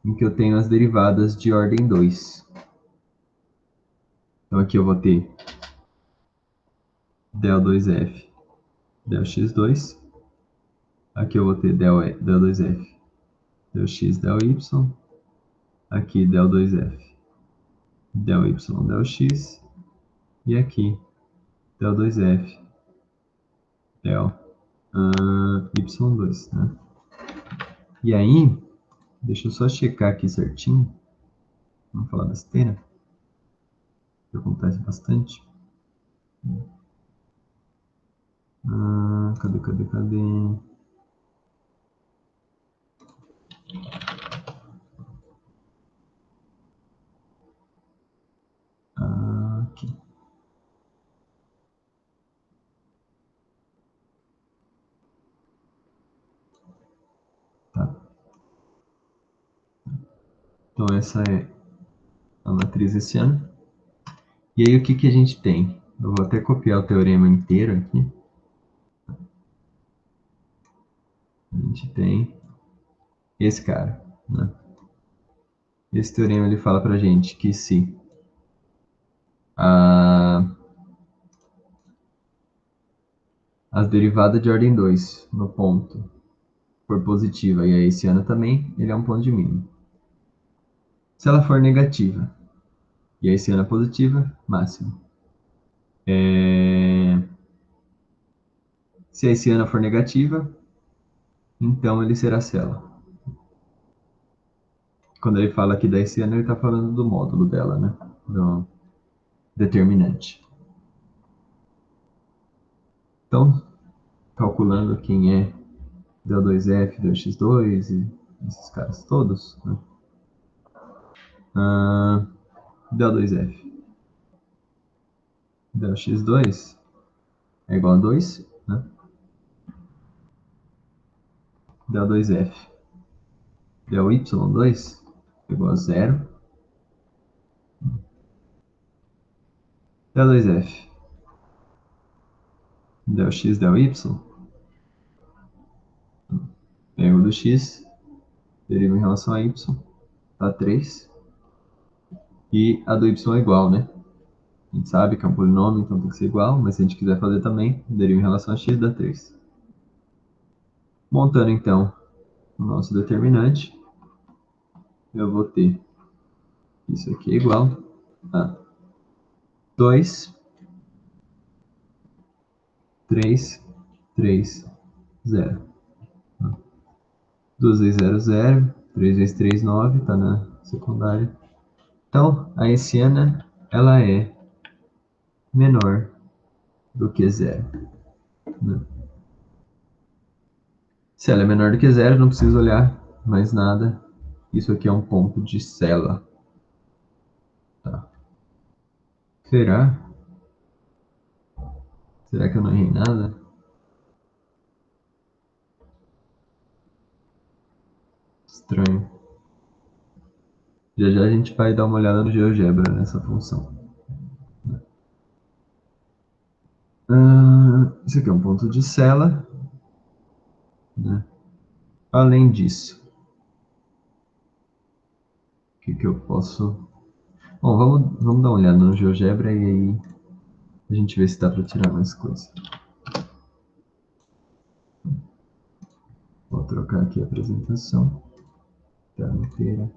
em que eu tenho as derivadas de ordem 2. Então, aqui eu vou ter del2f, del x2. Aqui eu vou ter del2f, del x, del y. Aqui del2f, del y, del x. E aqui del2f, del y2, né? E aí, deixa eu só checar aqui certinho. Vamos falar besteira, que acontece bastante. Cadê? Aqui. Tá. Então essa é a matriz hessiana. E aí o que a gente tem? Eu vou até copiar o teorema inteiro aqui. A gente tem esse cara, né? Esse teorema ele fala pra gente que se as derivadas de ordem 2 no ponto for positiva e a hessiana também, ele é um ponto de mínimo. Se ela for negativa e a hessiana positiva, máximo. Se a hessiana for negativa, então ele será célula. Quando ele fala aqui da hessiana, ele está falando do módulo dela, né? Do determinante. Então, calculando quem é del2f, del x2 e esses caras todos, né? del2f, del x2 é igual a 2, né? del2f, del y2 é igual a 0. del2f, del x, del y, pego do x, deriva em relação a y, dá 3. E a do y é igual, né? A gente sabe que é um polinômio, então tem que ser igual, mas se a gente quiser fazer também, deriva em relação a x, dá 3. Montando, então, o nosso determinante, eu vou ter isso aqui é igual a 2, 3, 3, 0. 2 vezes 0, 0. 3 vezes 3, 9, está na secundária. Então, a hessiana, ela é menor do que 0. Né? Se ela é menor do que 0, não preciso olhar mais nada. Isso aqui é um ponto de célula. Tá. Será? Será que eu não errei nada? Estranho. Já já a gente vai dar uma olhada no GeoGebra nessa função. Isso aqui é um ponto de célula. Né? Além disso, o que eu posso... Bom, vamos dar uma olhada no GeoGebra e aí a gente vê se dá para tirar mais coisa. Vou trocar aqui a apresentação. Tela inteira.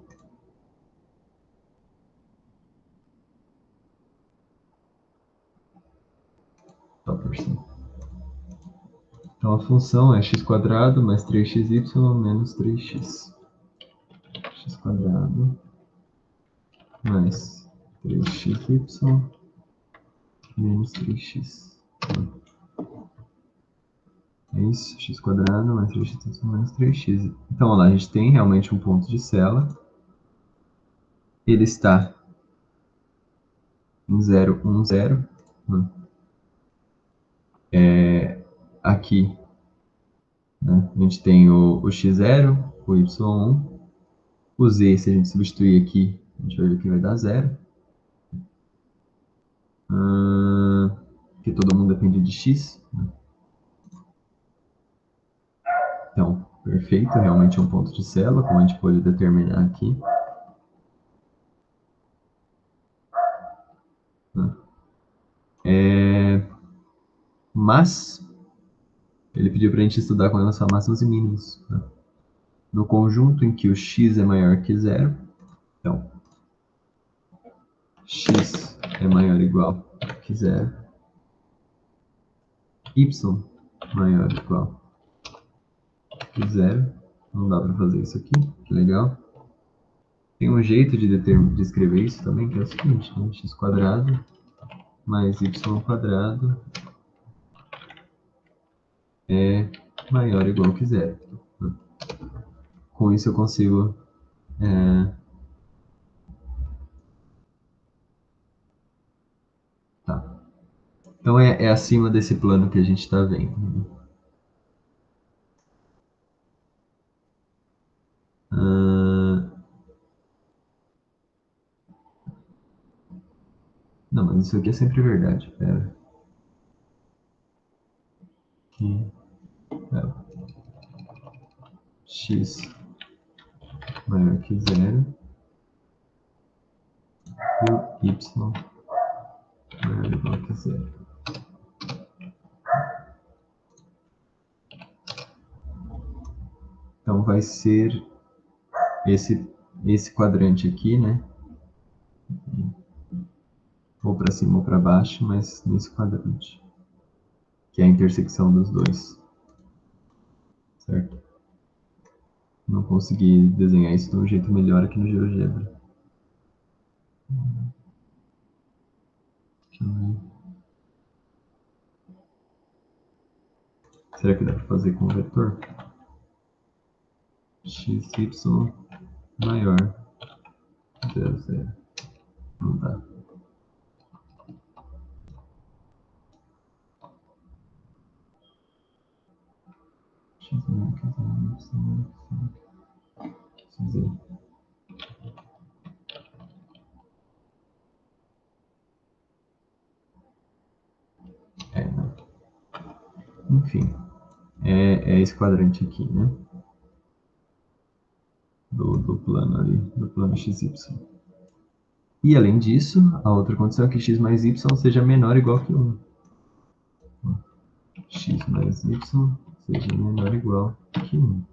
Então a função é x² mais 3xy menos 3x. x² mais 3xy menos 3x. É isso, x² mais 3x menos 3x. Então, olha lá, a gente tem realmente um ponto de célula. Ele está em 0, 1, 0. Aqui, né, a gente tem o x0, o y1. O z, se a gente substituir aqui, a gente vai ver que vai dar 0. Porque todo mundo depende de x. Então, perfeito, realmente é um ponto de célula, como a gente pode determinar aqui. Mas, ele pediu para a gente estudar com relação a máximos e mínimos. Né? No conjunto em que o x é maior que 0, então, x é maior ou igual que 0, y maior ou igual que 0, não dá para fazer isso aqui, que legal. Tem um jeito de escrever isso também, que é o seguinte, né? X quadrado mais y quadrado é maior ou igual que 0. Com isso eu consigo tá. Então é acima desse plano que a gente está vendo. Né? Não, mas isso aqui é sempre verdade. Pera. Aqui. X maior que 0 e o y maior ou igual que 0. Então vai ser esse quadrante aqui, né? Ou para cima ou para baixo, mas nesse quadrante, que é a intersecção dos dois, certo? Não consegui desenhar isso de um jeito melhor aqui no GeoGebra. Deixa eu ver. Será que dá para fazer com o vetor? X, y maior 0, 0. Não dá. X maior que 0, y z. Não. Enfim, é esse quadrante aqui, né? Do plano ali, do plano XY. E além disso, a outra condição é que x mais y seja menor ou igual que 1. X mais y seja menor ou igual que 1.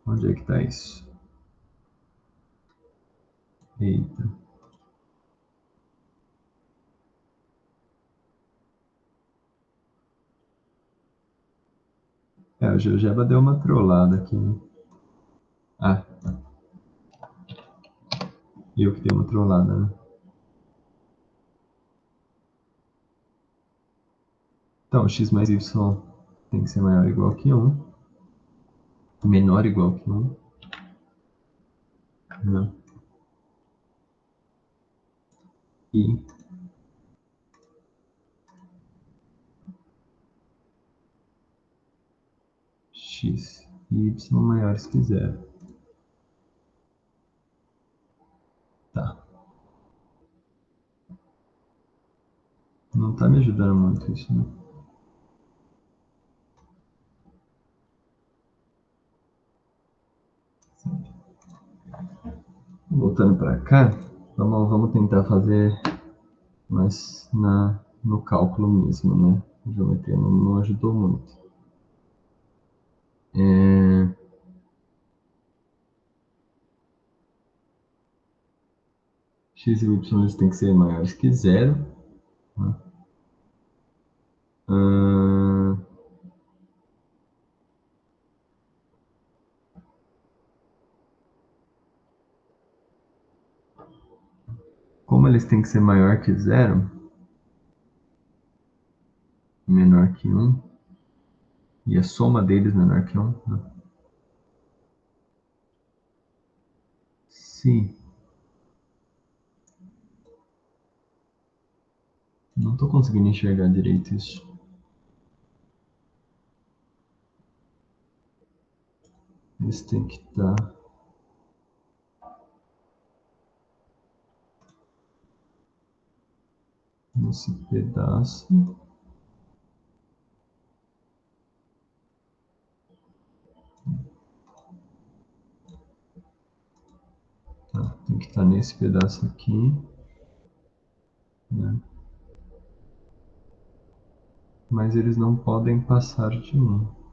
Onde é que está isso? Eita. O GeoGebra deu uma trollada aqui, né? Ah, tá. Eu que dei uma trollada, né? Então, x mais y tem que ser maior ou igual que 1. Menor ou igual que 1. Não. E x e y maiores que 0. Tá. Não tá me ajudando muito isso, né? Voltando para cá, vamos tentar fazer mais no cálculo mesmo, né? A geometria não ajudou muito. X e y tem que ser maiores que 0. Né? Como eles têm que ser maior que 0, menor que 1, e a soma deles menor que 1, né? Se Não tô conseguindo enxergar direito isso. Esse tem que estar... nesse pedaço. Tá, tem que estar nesse pedaço aqui, né? Mas eles não podem passar de 1.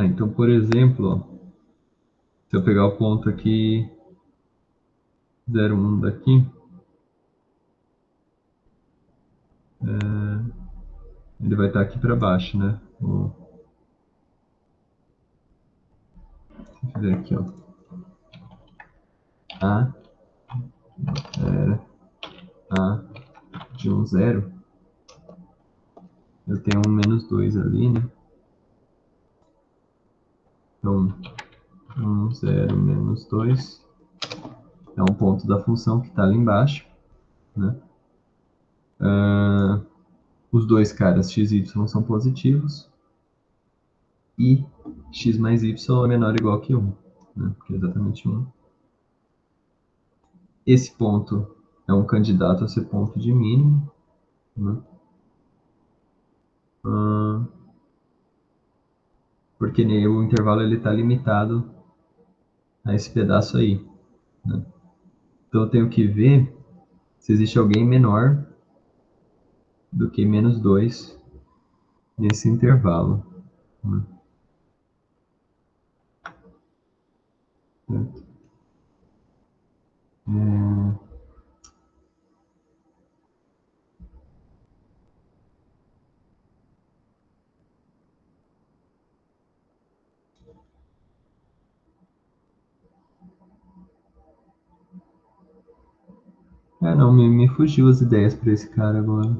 Então, por exemplo, ó, se eu pegar o ponto aqui, 0,1 daqui, ele vai estar aqui para baixo, né? Se eu fizer aqui, ó, A, A de 1, 0, eu tenho um menos 2 ali, né? Então, 1, 0, menos 2 é um ponto da função que está ali embaixo, né? Os dois caras x e y são positivos e x mais y é menor ou igual que 1, né? Que é exatamente 1. Esse ponto é um candidato a ser ponto de mínimo, né? Porque o intervalo está limitado a esse pedaço aí, né? Então eu tenho que ver se existe alguém menor do que menos 2 nesse intervalo, né? Não, me fugiu as ideias para esse cara agora.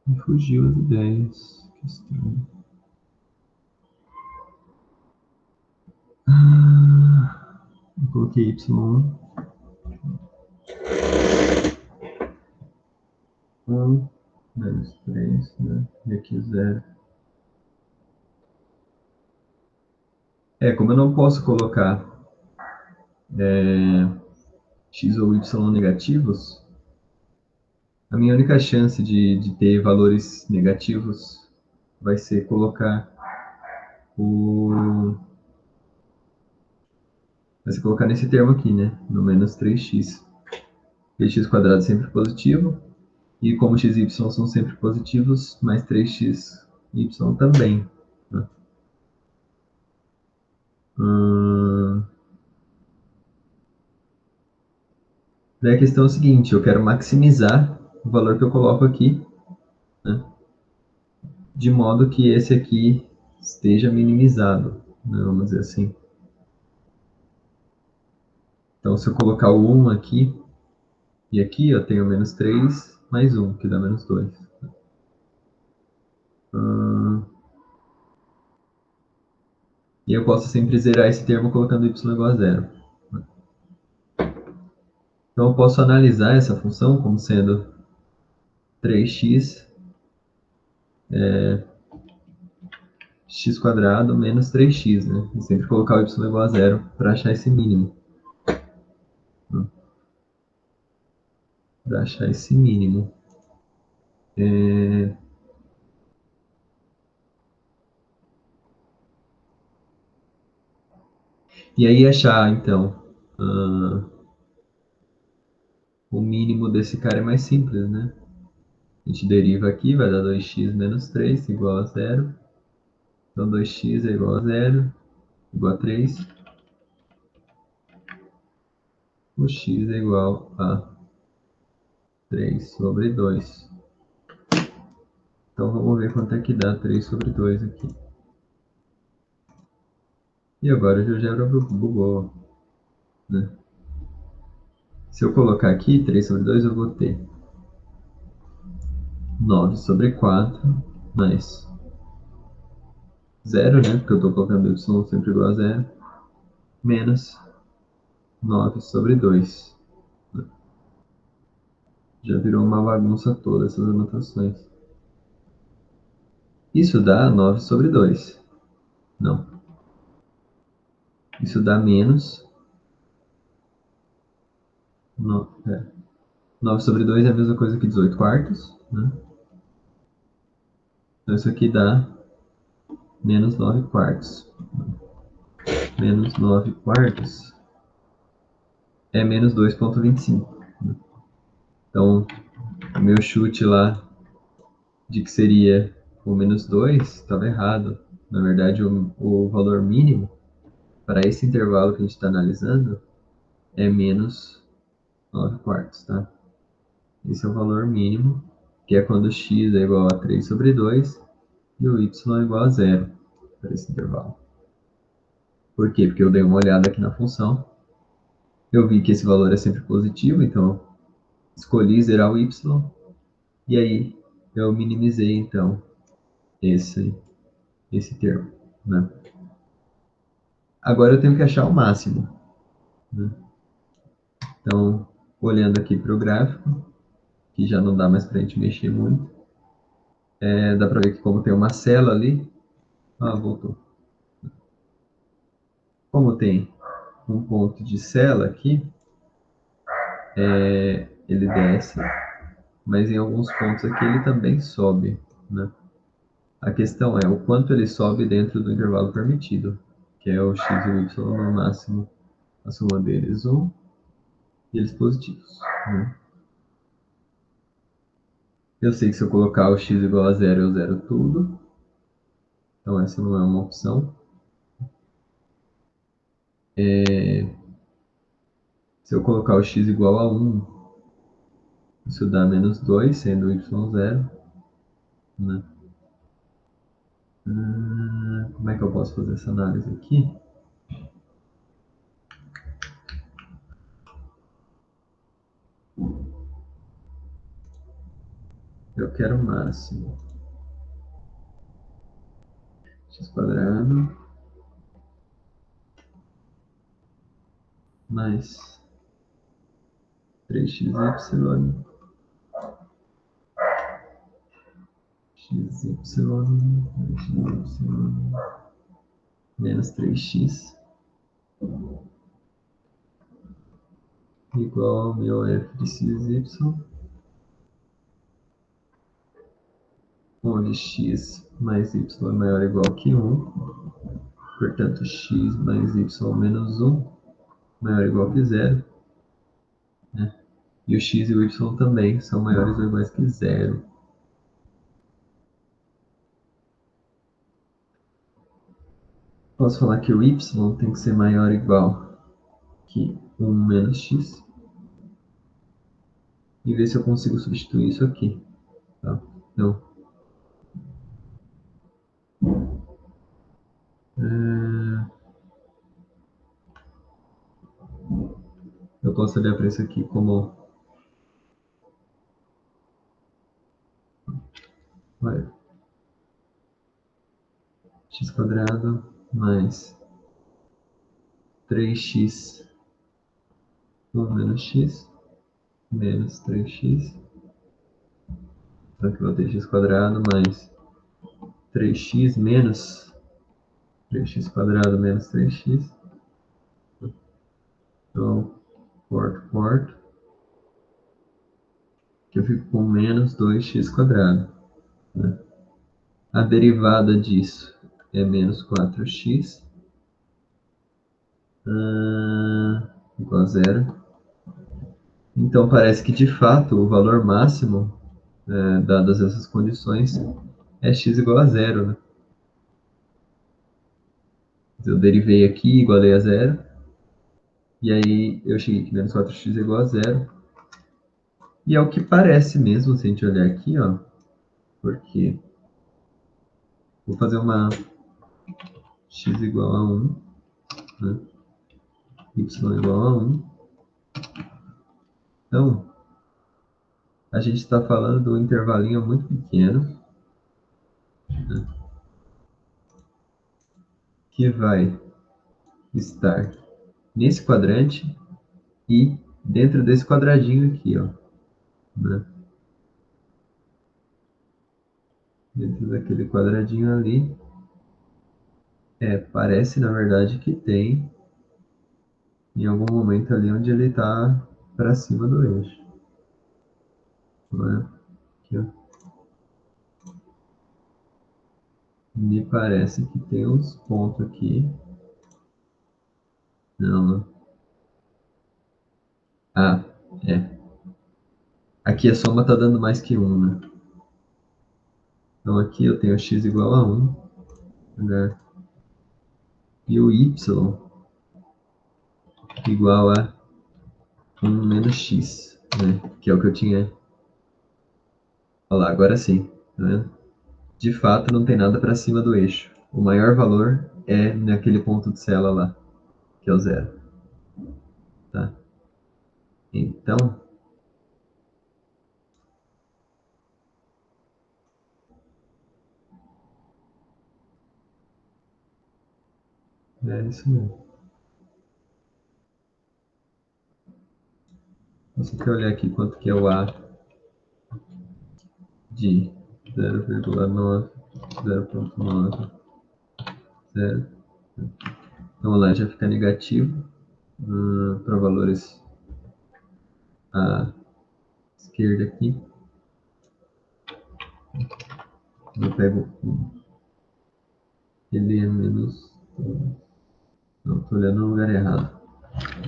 Me fugiu as ideias. Que estranho. Eu coloquei y1. 1 menos 3, né? E aqui 0. Como eu não posso colocar x ou y negativos, a minha única chance de ter valores negativos vai ser colocar nesse termo aqui, né? No menos 3x. X quadrado é sempre positivo. E como x e y são sempre positivos, mais 3x y também, né? Daí a questão é o seguinte, eu quero maximizar o valor que eu coloco aqui, né? De modo que esse aqui esteja minimizado, né? Vamos dizer assim. Então, se eu colocar o 1 aqui, e aqui eu tenho menos 3 mais 1, que dá menos 2. E eu posso sempre zerar esse termo colocando y igual a 0. Então, eu posso analisar essa função como sendo 3x x quadrado menos 3x, né? E sempre colocar o y igual a 0 para achar esse mínimo. Para achar esse mínimo. E aí achar, então, o mínimo desse cara é mais simples, né? A gente deriva aqui, vai dar 2x menos 3 igual a 0. Então 2x é igual a 0, igual a 3. O x é igual a 3 sobre 2. Então vamos ver quanto é que dá 3 sobre 2 aqui. E agora a GeoGebra bugou, né? Se eu colocar aqui 3 sobre 2, eu vou ter 9 sobre 4 mais 0, né? Porque eu estou colocando y sempre igual a 0, menos 9 sobre 2. Já virou uma bagunça toda essas anotações. Isso dá 9 sobre 2. Não. Isso dá menos 9 sobre 2 é a mesma coisa que 18 quartos, né? Então isso aqui dá menos 9 quartos. Menos 9 quartos é menos 2,25. Então, o meu chute lá de que seria o menos 2 estava errado. Na verdade, o valor mínimo para esse intervalo que a gente está analisando é menos 9 quartos, tá? Esse é o valor mínimo, que é quando x é igual a 3 sobre 2 e o y é igual a 0 para esse intervalo. Por quê? Porque eu dei uma olhada aqui na função, eu vi que esse valor é sempre positivo, então escolhi zerar o y, e aí eu minimizei, então, esse termo, né? Agora eu tenho que achar o máximo, né? Então, olhando aqui para o gráfico, que já não dá mais para a gente mexer muito, dá para ver que como tem uma cela ali, voltou. Como tem um ponto de cela aqui, ele desce, mas em alguns pontos aqui ele também sobe, né? A questão é o quanto ele sobe dentro do intervalo permitido, que é o x e o y no máximo, a soma deles 1 e eles positivos, né? Eu sei que se eu colocar o x igual a 0, eu zero tudo, então essa não é uma opção. Se eu colocar o x igual a 1, isso dá menos 2, sendo o y 0, né? Como é que eu posso fazer essa análise aqui? Eu quero o máximo. X quadrado mais 3xy menos 3x igual ao meu f de xy, onde x mais y é maior ou igual que 1, portanto x mais y menos 1 maior ou igual que 0, né? E o x e o y também são maiores ou iguais que 0. Posso falar que o y tem que ser maior ou igual que 1 menos x e ver se eu consigo substituir isso aqui, tá? Então, eu posso olhar para isso aqui como x quadrado mais 3x 1 menos x menos 3x. Então aqui eu vou ter x quadrado mais 3x menos 3x quadrado menos 3x. Então, corto, que eu fico com menos 2x quadrado, né? A derivada disso é menos 4x igual a 0. Então parece que de fato o valor máximo, dadas essas condições, é x igual a 0, né? Eu derivei aqui, igualei a 0, e aí eu cheguei que menos 4x é igual a 0. E é o que parece mesmo, se a gente olhar aqui, ó, porque Vou fazer uma x igual a 1, né? Y igual a 1. Então, a gente está falando de um intervalinho muito pequeno, né? Que vai estar nesse quadrante e dentro desse quadradinho aqui, ó, né? Dentro daquele quadradinho ali, parece na verdade que tem em algum momento ali onde ele está para cima do eixo, né? Aqui, ó. Me parece que tem uns pontos aqui. Não, não. Ah, é. Aqui a soma está dando mais que 1, né? Então aqui eu tenho x igual a 1, né? E o y igual a 1 menos x, né? Que é o que eu tinha. Olha lá, agora sim, tá vendo? De fato, não tem nada para cima do eixo. O maior valor é naquele ponto de cela lá, que é o zero. Tá? Então, é isso mesmo. Você quer olhar aqui quanto que é o A de 0,9, 0,9, 0. Então lá já fica negativo para valores à esquerda aqui. Eu pego ele é menos. Não, estou olhando no lugar errado.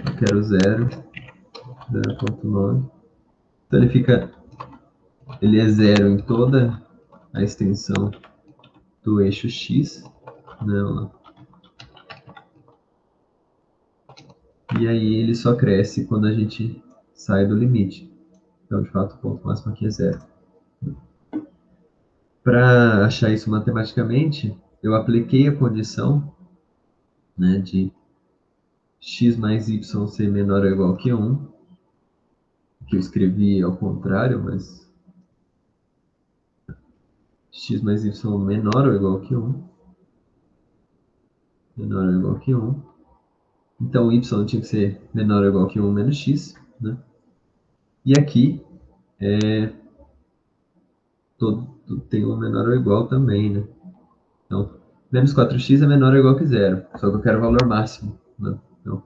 Eu quero 0, 0,9. Então ele é zero em toda a extensão do eixo x, né? E aí ele só cresce quando a gente sai do limite. Então, de fato, o ponto máximo aqui é zero. Para achar isso matematicamente, eu apliquei a condição, né, de x mais y ser menor ou igual que 1, que eu escrevi ao contrário, mas x mais y menor ou igual que 1, menor ou igual que 1. Então, y tinha que ser menor ou igual que 1 menos x, né? E aqui tem um menor ou igual também, né? Então, menos 4x é menor ou igual que zero, só que eu quero o valor máximo, né? Então,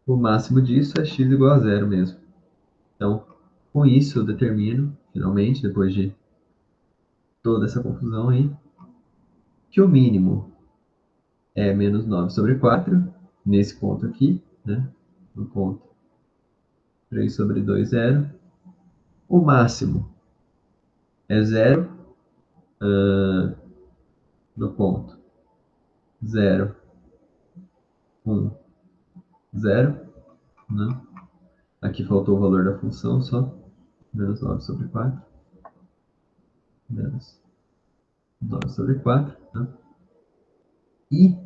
o máximo disso é x igual a zero mesmo. Então, com isso eu determino, finalmente, depois de toda essa confusão aí, que o mínimo é menos 9 sobre 4, nesse ponto aqui, né? No ponto 3 sobre 2, 0. O máximo é 0 no ponto 0, 1, 0, né? Aqui faltou o valor da função só, menos 9 sobre 4, menos 9 sobre 4, né? E,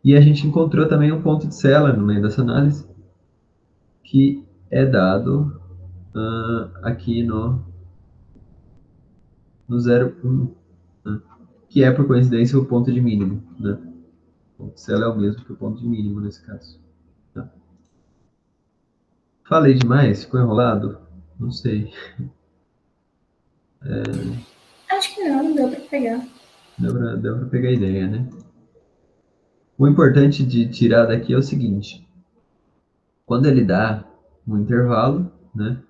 e a gente encontrou também um ponto de Celar no meio dessa análise, que é dado aqui no 0,1, né? Que é, por coincidência, o ponto de mínimo. Né? O ponto de Celar é o mesmo que o ponto de mínimo nesse caso. Tá? Falei demais? Ficou enrolado? Não sei. Acho que não, deu pra pegar. Deu pra pegar a ideia, né? O importante de tirar daqui é o seguinte. Quando ele dá um intervalo, né?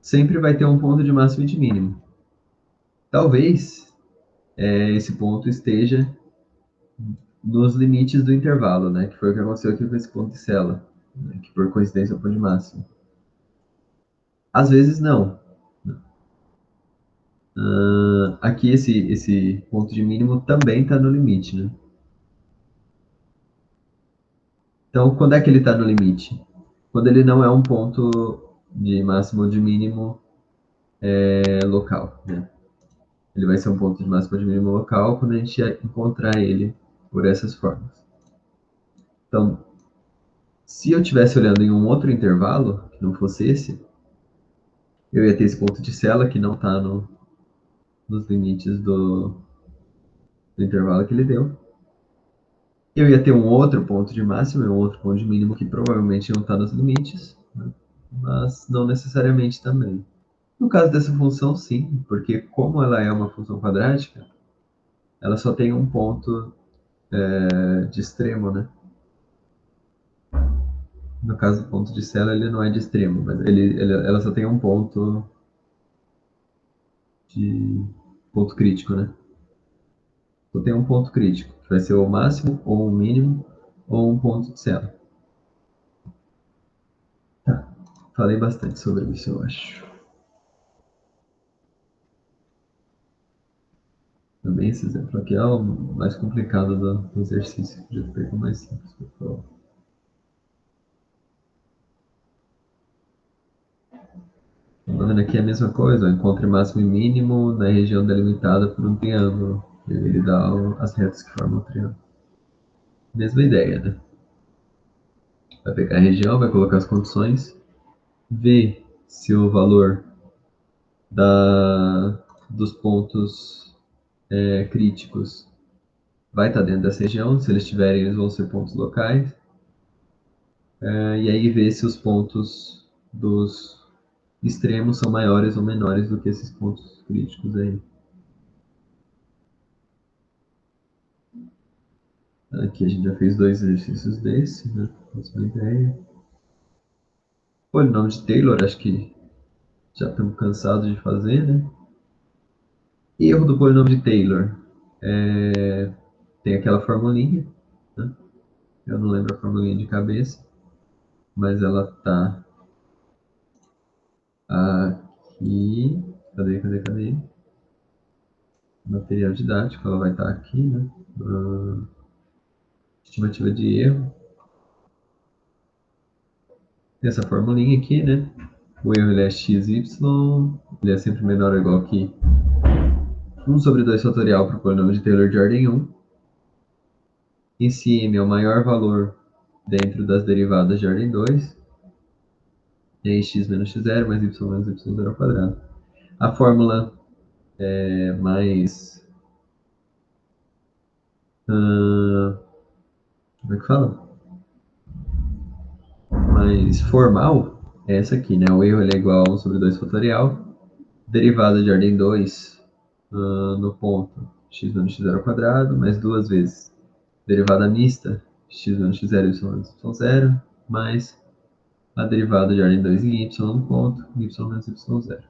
Sempre vai ter um ponto de máximo e de mínimo. Talvez esse ponto esteja nos limites do intervalo, né? Que foi o que aconteceu aqui com esse ponto de Celar, né? Que por coincidência é o ponto de máximo. Às vezes não. Aqui esse ponto de mínimo também está no limite, né? Então, quando é que ele está no limite? Quando ele não é um ponto de máximo ou de mínimo local, né? Ele vai ser um ponto de máximo ou de mínimo local quando a gente encontrar ele por essas formas. Então, se eu estivesse olhando em um outro intervalo, que não fosse esse, eu ia ter esse ponto de Sela que não está nos limites do intervalo que ele deu. Eu ia ter um outro ponto de máximo e um outro ponto de mínimo que provavelmente não está nos limites, né? Mas não necessariamente também. No caso dessa função, sim, porque como ela é uma função quadrática, ela só tem um ponto de extremo, né? No caso do ponto de Sela, ele não é de extremo, mas ela só tem um ponto crítico, né? Só tem um ponto crítico, que vai ser o máximo, ou o mínimo, ou um ponto de Sela. Tá, falei bastante sobre isso, eu acho. Também esse exemplo aqui é o mais complicado do exercício. Podia ter pego mais simples, por favor. Falando aqui é a mesma coisa, encontre máximo e mínimo na região delimitada por um triângulo. Ele dá as retas que formam o triângulo. Mesma ideia, né? Vai pegar a região, vai colocar as condições, ver se o valor dos pontos críticos vai estar dentro dessa região. Se eles tiverem, eles vão ser pontos locais. E aí ver se os pontos dos extremos são maiores ou menores do que esses pontos críticos aí. Aqui a gente já fez 2 exercícios desse, né? Próxima ideia. Polinômio de Taylor, acho que já estamos cansados de fazer, né? Erro do polinômio de Taylor. Tem aquela formulinha, né? Eu não lembro a formulinha de cabeça, mas ela tá aqui. Cadê? Material didático, ela vai estar aqui, né? Estimativa de erro. Tem essa formulinha aqui, né? O erro ele é xy, ele é sempre menor ou igual que 1 sobre 2 fatorial para o polinômio de Taylor de ordem 1. E se m é o maior valor dentro das derivadas de ordem 2, e aí x menos x0 mais y menos y0 ao quadrado. A fórmula é mais... como é que fala? Mais formal é essa aqui, né? O erro ele é igual a 1 sobre 2 fatorial. Derivada de ordem 2 no ponto x menos x0 ao quadrado, mais 2 vezes derivada mista, x menos x0 y menos y0, mais a derivada de ordem 2 em y no ponto, y menos y0.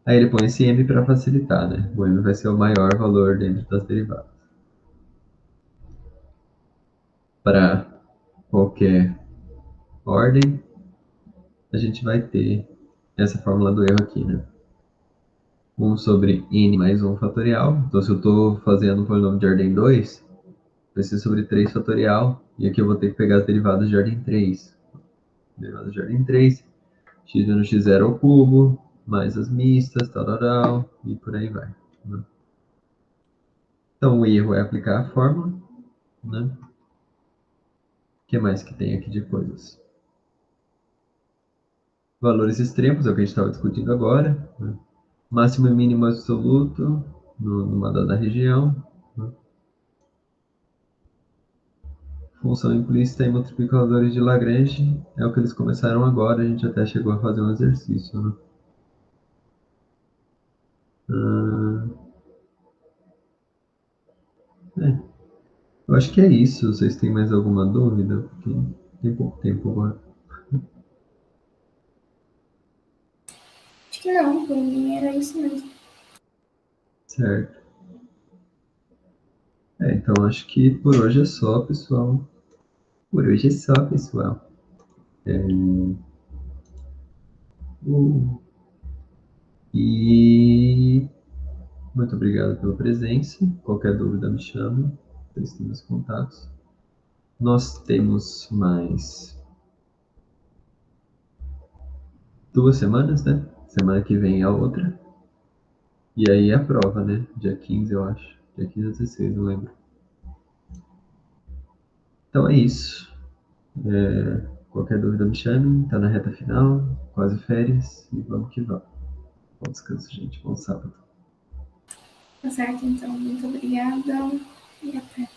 Aí ele põe esse m para facilitar, né? O m vai ser o maior valor dentro das derivadas. Para qualquer ordem, a gente vai ter essa fórmula do erro aqui, né? 1 sobre n mais 1 fatorial. Então, se eu estou fazendo um polinômio de ordem 2, vai ser sobre 3 fatorial. E aqui eu vou ter que pegar as derivadas de ordem 3. Derivadas de ordem 3, x menos x0 ao cubo, mais as mistas, tal, e por aí vai. Né? Então, o erro é aplicar a fórmula. Né? O que mais que tem aqui de coisas? Valores extremos, é o que a gente estava discutindo agora. Né? Máximo e mínimo absoluto numa dada região. Né? Função implícita e multiplicadores de Lagrange é o que eles começaram agora, a gente até chegou a fazer um exercício. Né? Eu acho que é isso. Vocês têm mais alguma dúvida? Porque tem pouco tempo agora. Acho que não, por mim era isso mesmo. Certo. Então acho que por hoje é só, pessoal. Por hoje é só, pessoal. E muito obrigado pela presença. Qualquer dúvida me chama. Vocês têm meus contatos. Nós temos mais 2 semanas, né? Semana que vem é a outra. E aí é a prova, né? Dia 15, eu acho. Dia 15 ou 16, não lembro. Então é isso. Qualquer dúvida me chame. Tá na reta final, quase férias. E vamos que vamos. Bom descanso, gente. Bom sábado. Tá certo, então. Muito obrigada e até.